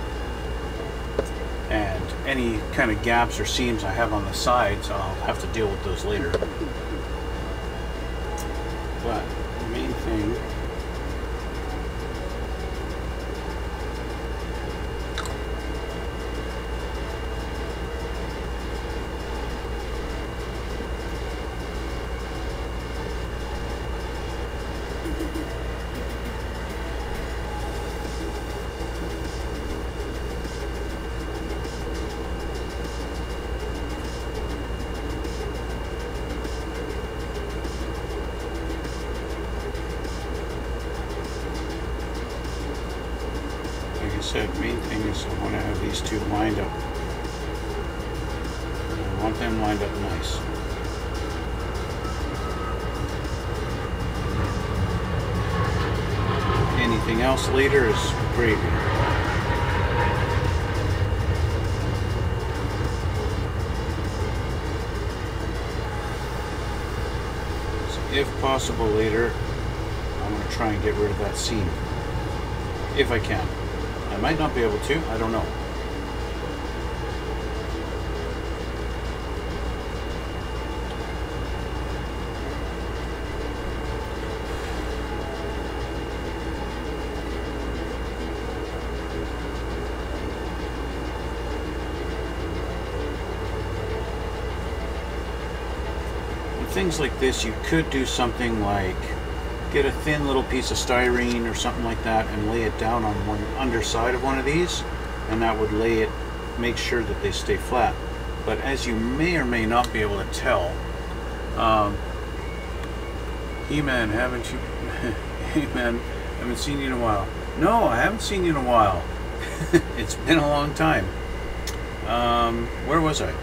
And any kind of gaps or seams I have on the sides, I'll have to deal with those later. But the main thing, main thing is I want to have these two lined up. I want them lined up nice. Anything else later is gravy. So if possible later, I'm going to try and get rid of that seam. If I can. I might not be able to, I don't know. With things like this, you could do something like get a thin little piece of styrene or something like that and lay it down on one underside of one of these, and that would make sure that they stay flat. But as you may or may not be able to tell, He-Man, haven't you? He-Man, haven't seen you in a while. No, I haven't seen you in a while. It's been a long time. Where was I?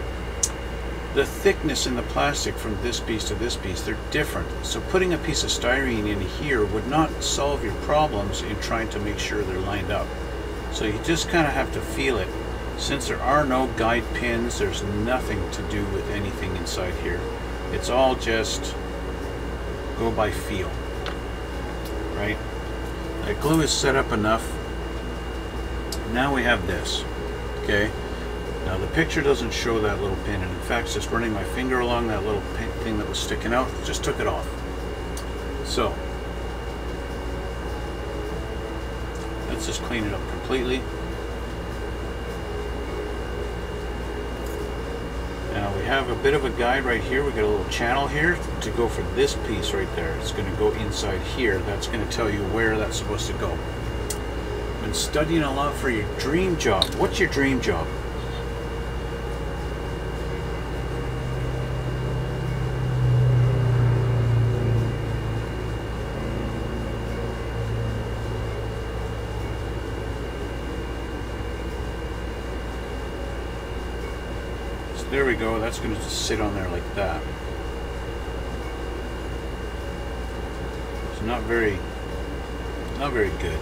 The thickness in the plastic from this piece to this piece, they're different. So putting a piece of styrene in here would not solve your problems in trying to make sure they're lined up. So you just kind of have to feel it. Since there are no guide pins, there's nothing to do with anything inside here. It's all just go by feel, right? That glue is set up enough. Now we have this, okay? Now the picture doesn't show that little pin, and in fact just running my finger along that little pin thing that was sticking out just took it off. So let's just clean it up completely. Now we have a bit of a guide right here. We got a little channel here to go for this piece right there. It's going to go inside here. That's going to tell you where that's supposed to go. Been studying a lot for your dream job. What's your dream job? There we go, that's going to just sit on there like that. It's not very good.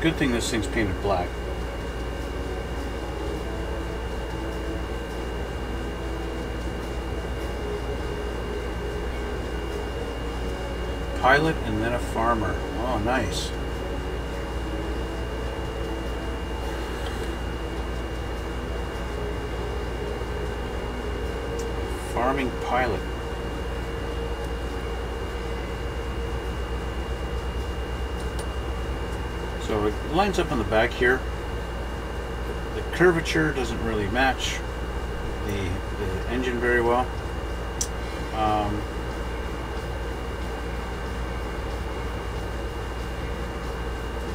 Good thing this thing's painted black. Pilot and then a farmer. Oh, nice. Farming pilot. So it lines up on the back here. The curvature doesn't really match the engine very well.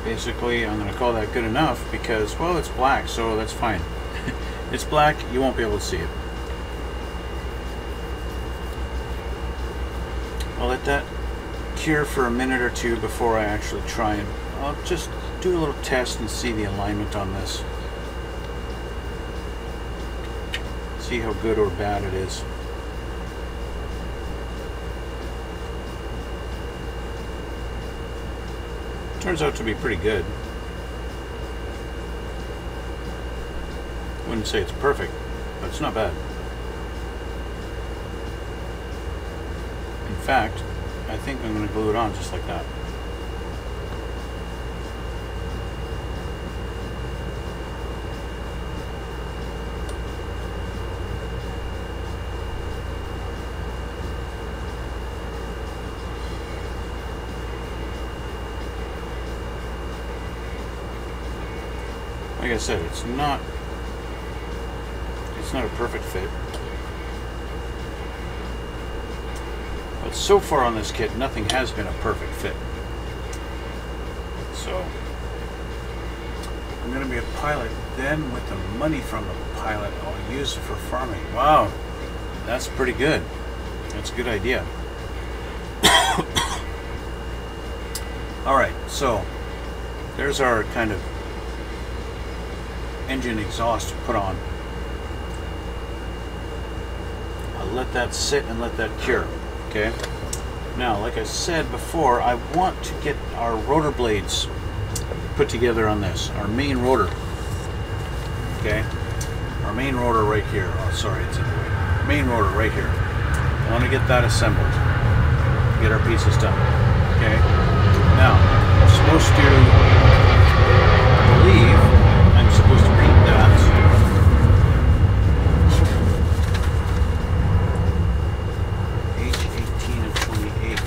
Basically, I'm going to call that good enough because, well, it's black, so that's fine. It's black, you won't be able to see it. I'll let that cure for a minute or two before I actually try and I'll just do a little test and see the alignment on this. See how good or bad it is. Turns out to be pretty good. Wouldn't say it's perfect, but it's not bad. In fact, I think I'm going to glue it on just like that. Like I said, it's not a perfect fit. But so far on this kit, nothing has been a perfect fit. So I'm going to be a pilot. Then with the money from the pilot, I'll use it for farming. Wow, that's pretty good. That's a good idea. Alright, so there's our kind of engine exhaust put on. I'll let that sit and let that cure. Okay. Now, like I said before, I want to get our rotor blades put together on this. Our main rotor. Okay. Our main rotor right here. Oh, sorry, it's in the way. Main rotor right here. I want to get that assembled. Get our pieces done. Okay. Now, I'm supposed to, I believe, I'm supposed to paint that. H18 and 28.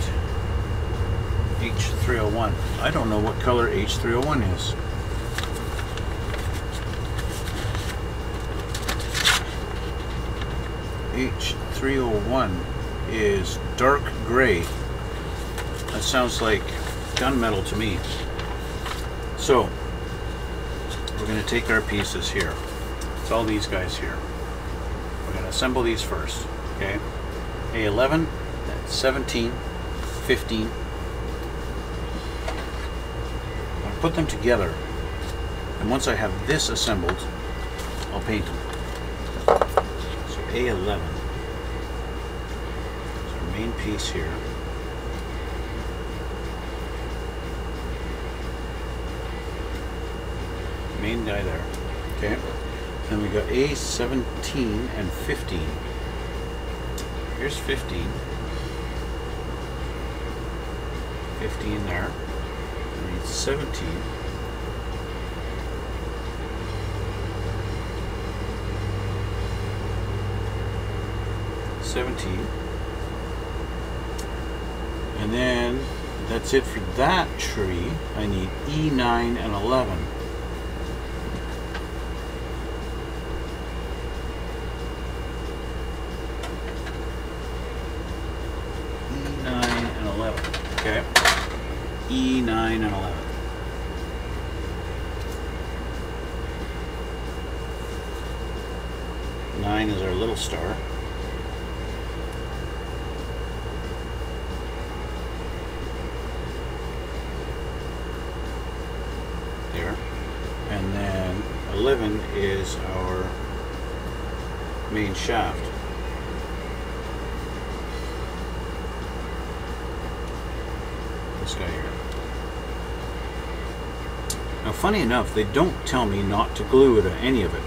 H301. I don't know what color H301 is. H301 is dark gray. That sounds like gunmetal to me. So we're going to take our pieces here. It's all these guys here. We're going to assemble these first. Okay. A11, 17, 15. I'll put them together, and once I have this assembled, I'll paint them. So A11 is our main piece here. Main guy there. Okay. Then we got A17 and 15. Here's 15. 15 there. We need 17. And then that's it for that tree. I need E9 and 11. Okay. E9 and 11. Nine is our little star. There. And then 11 is our main shaft. This guy here. Now, funny enough, they don't tell me not to glue it or any of it.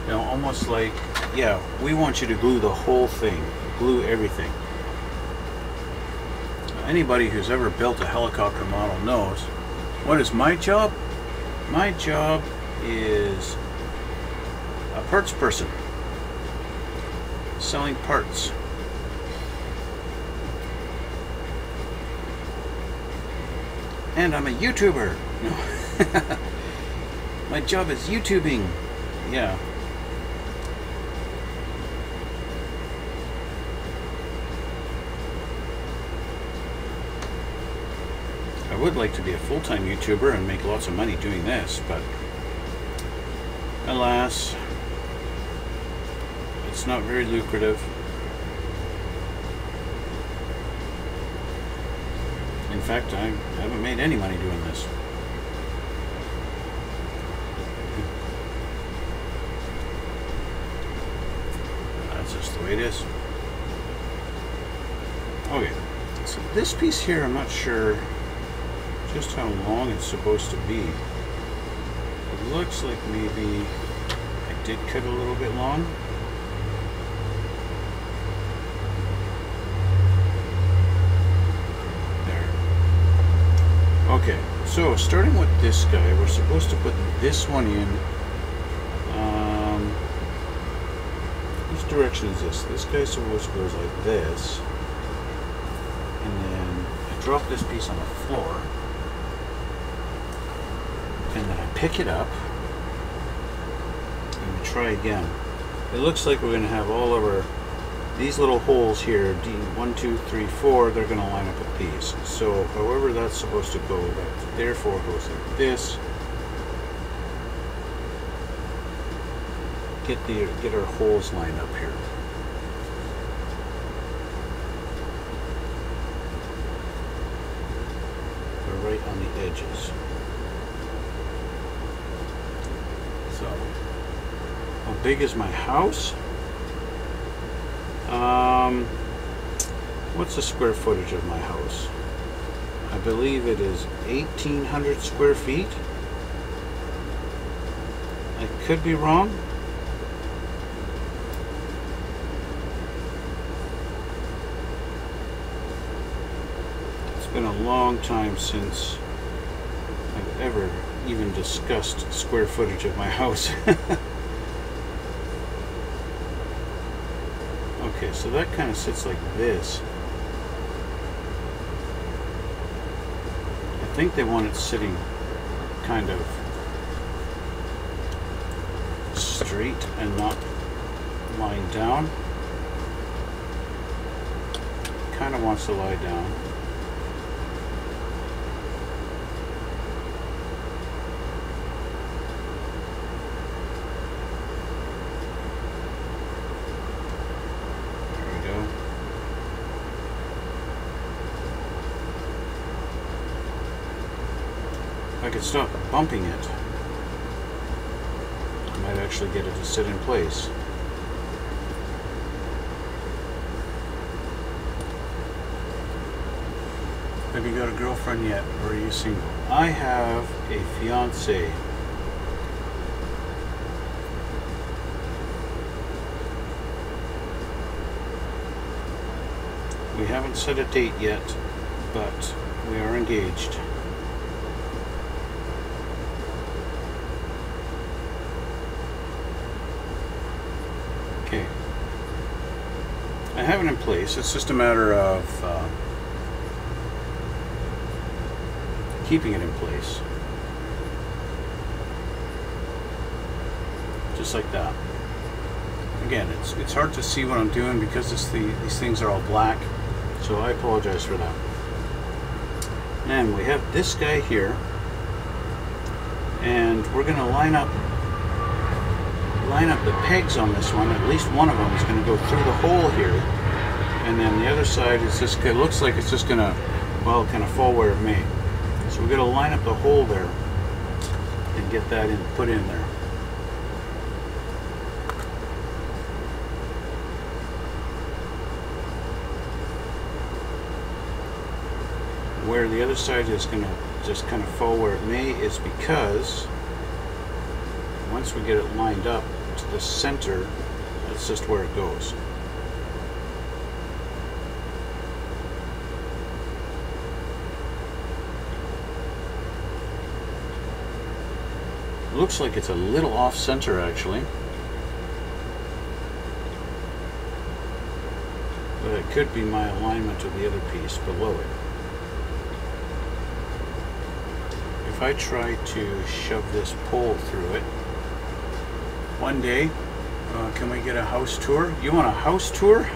You know, almost like, yeah, we want you to glue the whole thing, glue everything. Now, anybody who's ever built a helicopter model knows, what is my job? My job is a parts person, selling parts. And I'm a YouTuber. No. My job is YouTubing. Yeah. I would like to be a full-time YouTuber and make lots of money doing this, but alas, it's not very lucrative. In fact, I haven't made any money doing this. That's just the way it is. Okay, so this piece here, I'm not sure just how long it's supposed to be. It looks like maybe I did cut a little bit long. Okay, so starting with this guy, we're supposed to put this one in. Which direction is this? This guy's supposed to go like this. And then I drop this piece on the floor. And then I pick it up and we try again. It looks like we're going to have all of our, these little holes here, D1, 2, 3, 4, they're going to line up with these. So however that's supposed to go, that therefore goes like this. Get our holes lined up here. We're right on the edges. So, how big is my house? What's the square footage of my house? I believe it is 1,800 square feet. I could be wrong. It's been a long time since I've ever even discussed square footage of my house. Okay, so that kind of sits like this. I think they want it sitting kind of straight and not lying down. Kind of wants to lie down. If I could stop bumping it, I might actually get it to sit in place. Have you got a girlfriend yet, or are you single? I have a fiance. We haven't set a date yet, but we are engaged. Okay, I have it in place. It's just a matter of keeping it in place, just like that. Again, it's hard to see what I'm doing because these things are all black, so I apologize for that. And we have this guy here, and we're going to line up the pegs on this one. At least one of them is going to go through the hole here, and then the other side is just, it looks like it's just going to, well, kind of fall where it may. So we're going to line up the hole there and get that put in there. Where the other side is going to just kind of fall where it may is because once we get it lined up to the center, that's just where it goes. It looks like it's a little off center actually, but it could be my alignment of the other piece below it. If I try to shove this pole through it, one day, can we get a house tour? You want a house tour?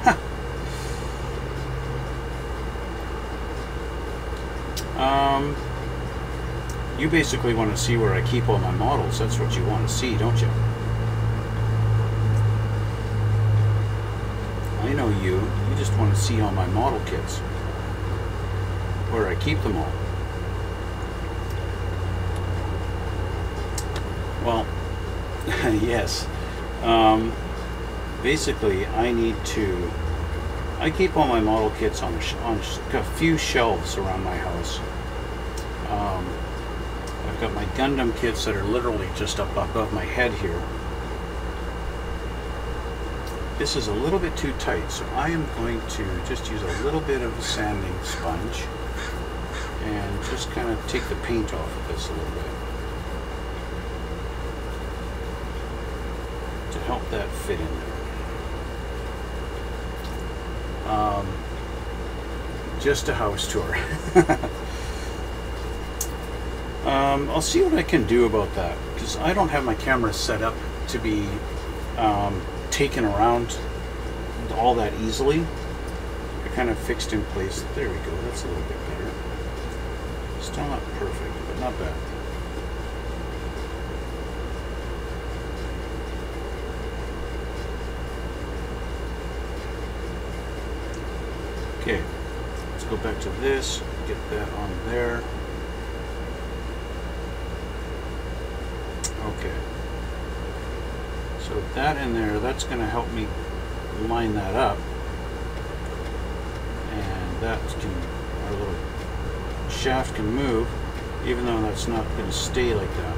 You basically want to see where I keep all my models. That's what you want to see, don't you? I know you. You just want to see all my model kits, where I keep them all. Well, yes. Basically, I keep all my model kits on a few shelves around my house. I've got my Gundam kits that are literally just up above my head here. This is a little bit too tight, so I am going to just use a little bit of a sanding sponge and just kind of take the paint off of this a little bit to help that fit in there. Just a house tour. I'll see what I can do about that, because I don't have my camera set up to be taken around all that easily. I kind of fixed in place. There we go. That's a little bit better. Still not perfect, but not bad. Okay, let's go back to this, get that on there. Okay, so that in there, that's going to help me line that up, and that can, our little shaft can move, even though that's not going to stay like that.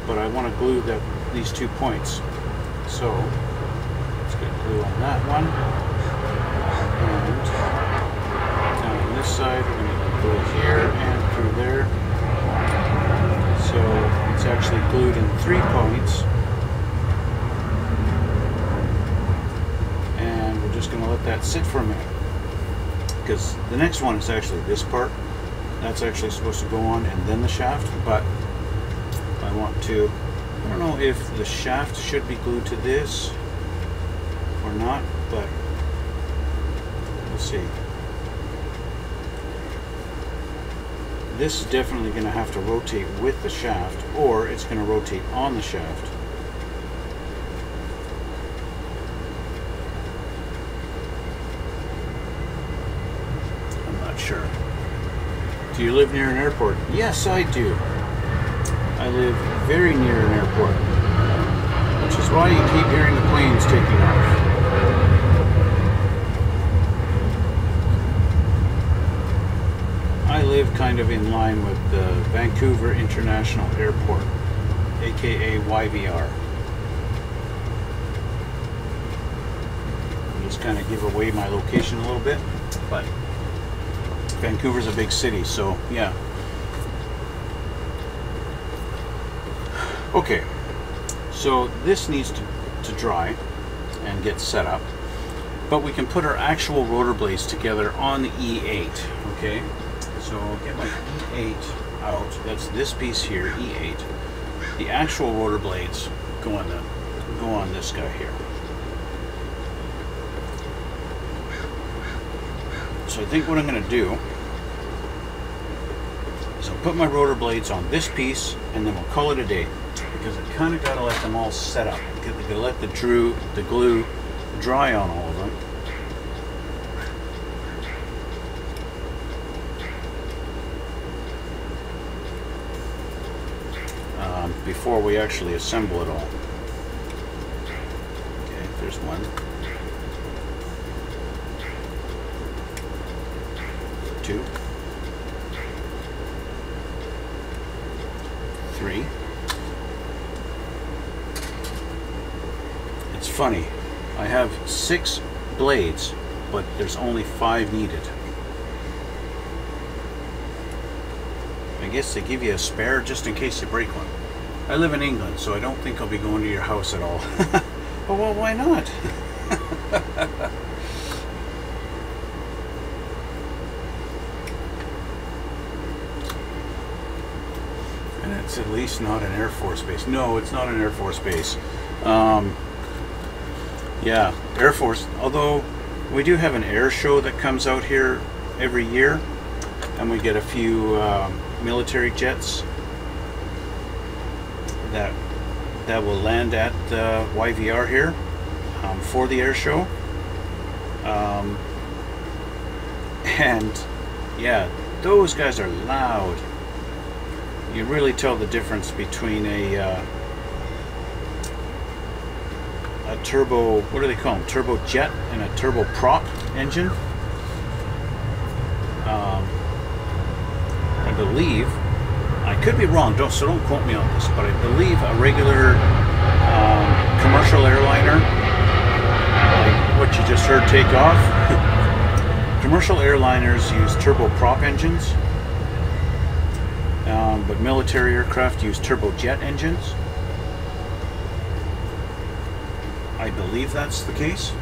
But I want to glue these 2 points, so let's get glue on that one. And down on this side, we're going to glue here and through there. So it's actually glued in 3 points. And we're just going to let that sit for a minute. Because the next one is actually this part. That's actually supposed to go on and then the shaft. But I want to, I don't know if the shaft should be glued to this or not, but see. This is definitely going to have to rotate with the shaft, or it's going to rotate on the shaft. I'm not sure. Do you live near an airport? Yes, I do. I live very near an airport, which is why you keep hearing the planes taking off. I live kind of in line with the Vancouver International Airport, aka YVR. I'll just kind of give away my location a little bit, but Vancouver's a big city, so yeah. Okay, so this needs to dry and get set up, but we can put our actual rotor blades together on the E8, okay? So I'll get my E8 out. That's this piece here, E8. The actual rotor blades go on this guy here. So I think what I'm going to do is I'll put my rotor blades on this piece, and then we'll call it a day, because I kind of got to let them all set up. I got to let the glue dry on all of them. Before we actually assemble it all. Okay, there's one. 2. 3. It's funny. I have 6 blades, but there's only 5 needed. I guess they give you a spare just in case you break one. I live in England, so I don't think I'll be going to your house at all. But well, why not? And it's at least not an Air Force base. No, it's not an Air Force base. Yeah, Air Force, although we do have an air show that comes out here every year, and we get a few military jets that will land at YVR here for the air show. And yeah, those guys are loud. You really tell the difference between a turbo, what do they call them? Turbo jet and a turbo prop engine. I believe, I could be wrong, so don't quote me on this, but I believe a regular commercial airliner, like what you just heard take off, commercial airliners use turbo prop engines, but military aircraft use turbojet engines. I believe that's the case.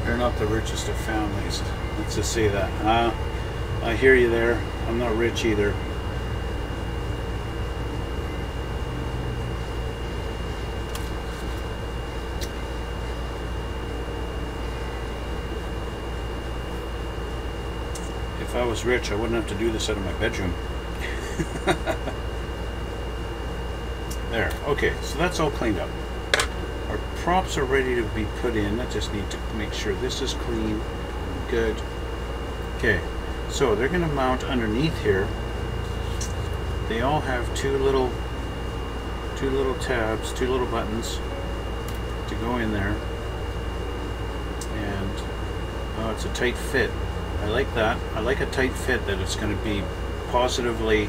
They're not the richest of families. Let's just say that. I hear you there. I'm not rich either. If I was rich, I wouldn't have to do this out of my bedroom. There. Okay, so that's all cleaned up. Our props are ready to be put in. I just need to make sure this is clean. Good. Okay, so they're going to mount underneath here. They all have two little tabs, two little buttons to go in there. And oh, it's a tight fit. I like that. I like a tight fit, that it's going to be positively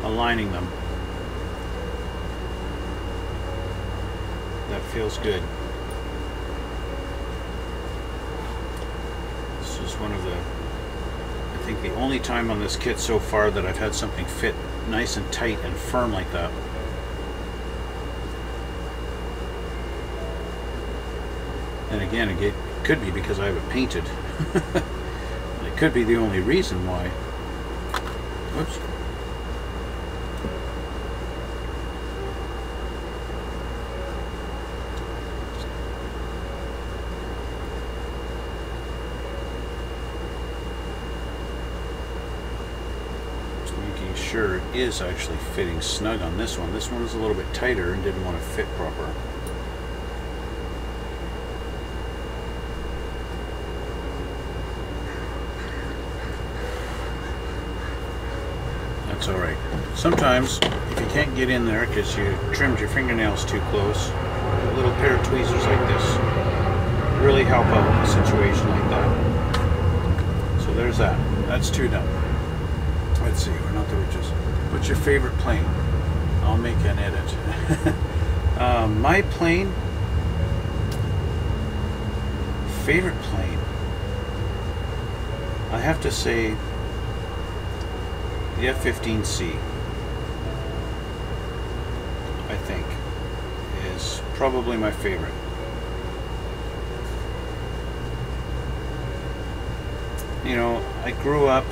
aligning them. That feels good. This is one of the, I think the only time on this kit so far that I've had something fit nice and tight and firm like that. And again, it could be because I have it painted. It could be the only reason why. Whoops. Sure it is actually fitting snug on this one. This one is a little bit tighter and didn't want to fit proper. That's alright. Sometimes if you can't get in there because you trimmed your fingernails too close, a little pair of tweezers like this really help out in a situation like that. So there's that. That's two done. Let's see, we're not the richest. What's your favorite plane? I'll make an edit. My plane, favorite plane, I have to say the F-15C, I think, is probably my favorite. You know, I grew up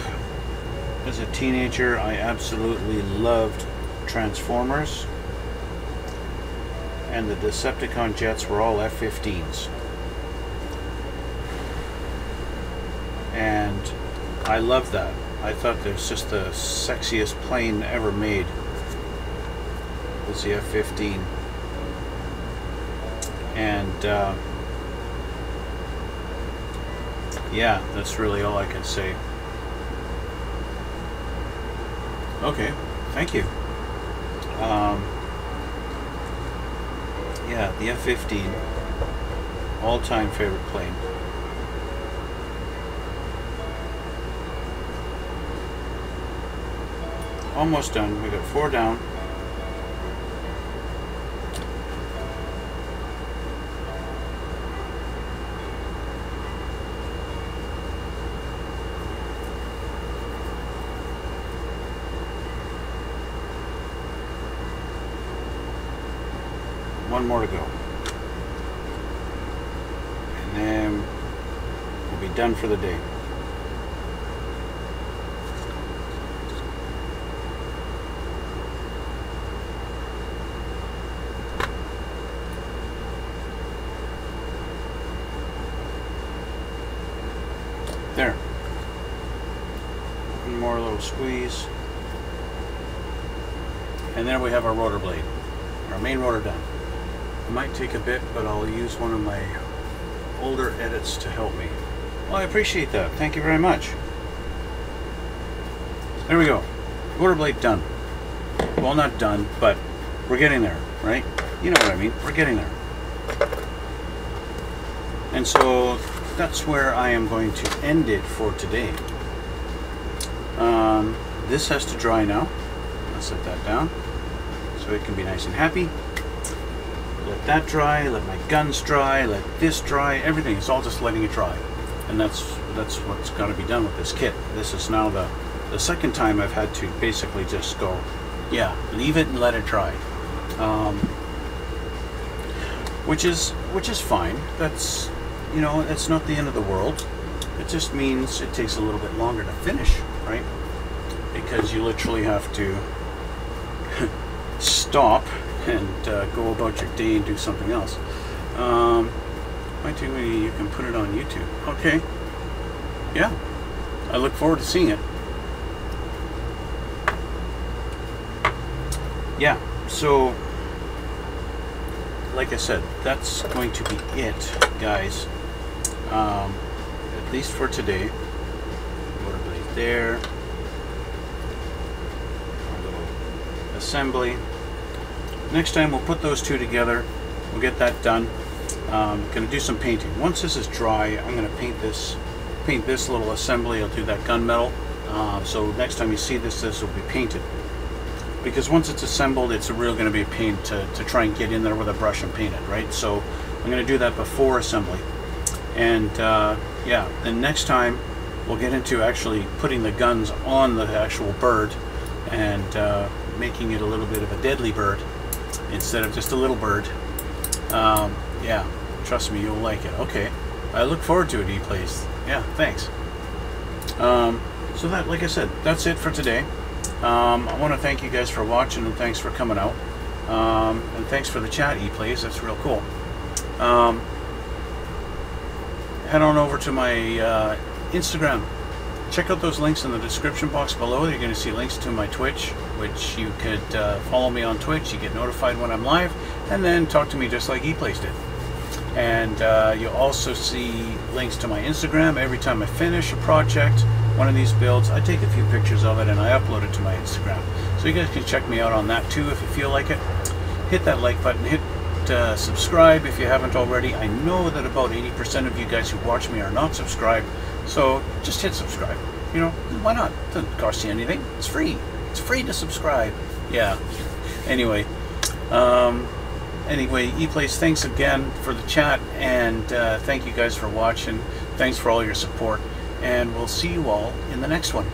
as a teenager, I absolutely loved Transformers, and the Decepticon jets were all F-15s. And I loved that. I thought it was just the sexiest plane ever made, was the F-15. And yeah, that's really all I can say. Okay, thank you. Yeah, the F-15, all-time favorite plane. Almost done. We got 4 down. One more to go, and then we'll be done for the day. There. One more little squeeze, and there we have our rotor blade, our main rotor done. It might take a bit, but I'll use one of my older edits to help me. Well, I appreciate that. Thank you very much. There we go. Rotor blade done. Well, not done, but we're getting there, right? You know what I mean. We're getting there. And so that's where I am going to end it for today. This has to dry now. I'll set that down so it can be nice and happy. Let that dry, let my guns dry, let this dry, everything. It's all just letting it dry. And that's what's got to be done with this kit. This is now the second time I've had to basically just go, yeah, leave it and let it dry. Which is fine. That's, you know, it's not the end of the world. It just means it takes a little bit longer to finish, right? Because you literally have to stop and go about your day and do something else. You can put it on YouTube. Okay. Yeah. I look forward to seeing it. yeah, so like I said, that's going to be it, guys. At least for today. Rotor blade there. Our little assembly. Next time we'll put those two together. We'll get that done. Going to do some painting. Once this is dry, I'm going to paint this little assembly. I'll do that gunmetal. So next time you see this will be painted. Because once it's assembled, it's really going to be a pain to try and get in there with a brush and paint it, right? So I'm going to do that before assembly. And yeah, then next time we'll get into actually putting the guns on the actual bird and making it a little bit of a deadly bird instead of just a little bird. Yeah, trust me, you'll like it. Okay, I look forward to it, E-Plays. Yeah, thanks. So that, like I said, that's it for today. I want to thank you guys for watching, and thanks for coming out. And thanks for the chat, E-Plays. That's real cool. Head on over to my Instagram. Check out those links in the description box below. You're going to see links to my Twitch, which you could follow me on Twitch. You get notified when I'm live, and then talk to me just like E-Plays did. And you'll also see links to my Instagram. Every time I finish a project, one of these builds, I take a few pictures of it and I upload it to my Instagram. So you guys can check me out on that too if you feel like it. Hit that like button, hit subscribe if you haven't already. I know that about 80% of you guys who watch me are not subscribed, so just hit subscribe. You know, why not? It doesn't cost you anything. It's free. It's free to subscribe. Yeah. Anyway, E-Plays, thanks again for the chat, and thank you guys for watching. Thanks for all your support, and we'll see you all in the next one.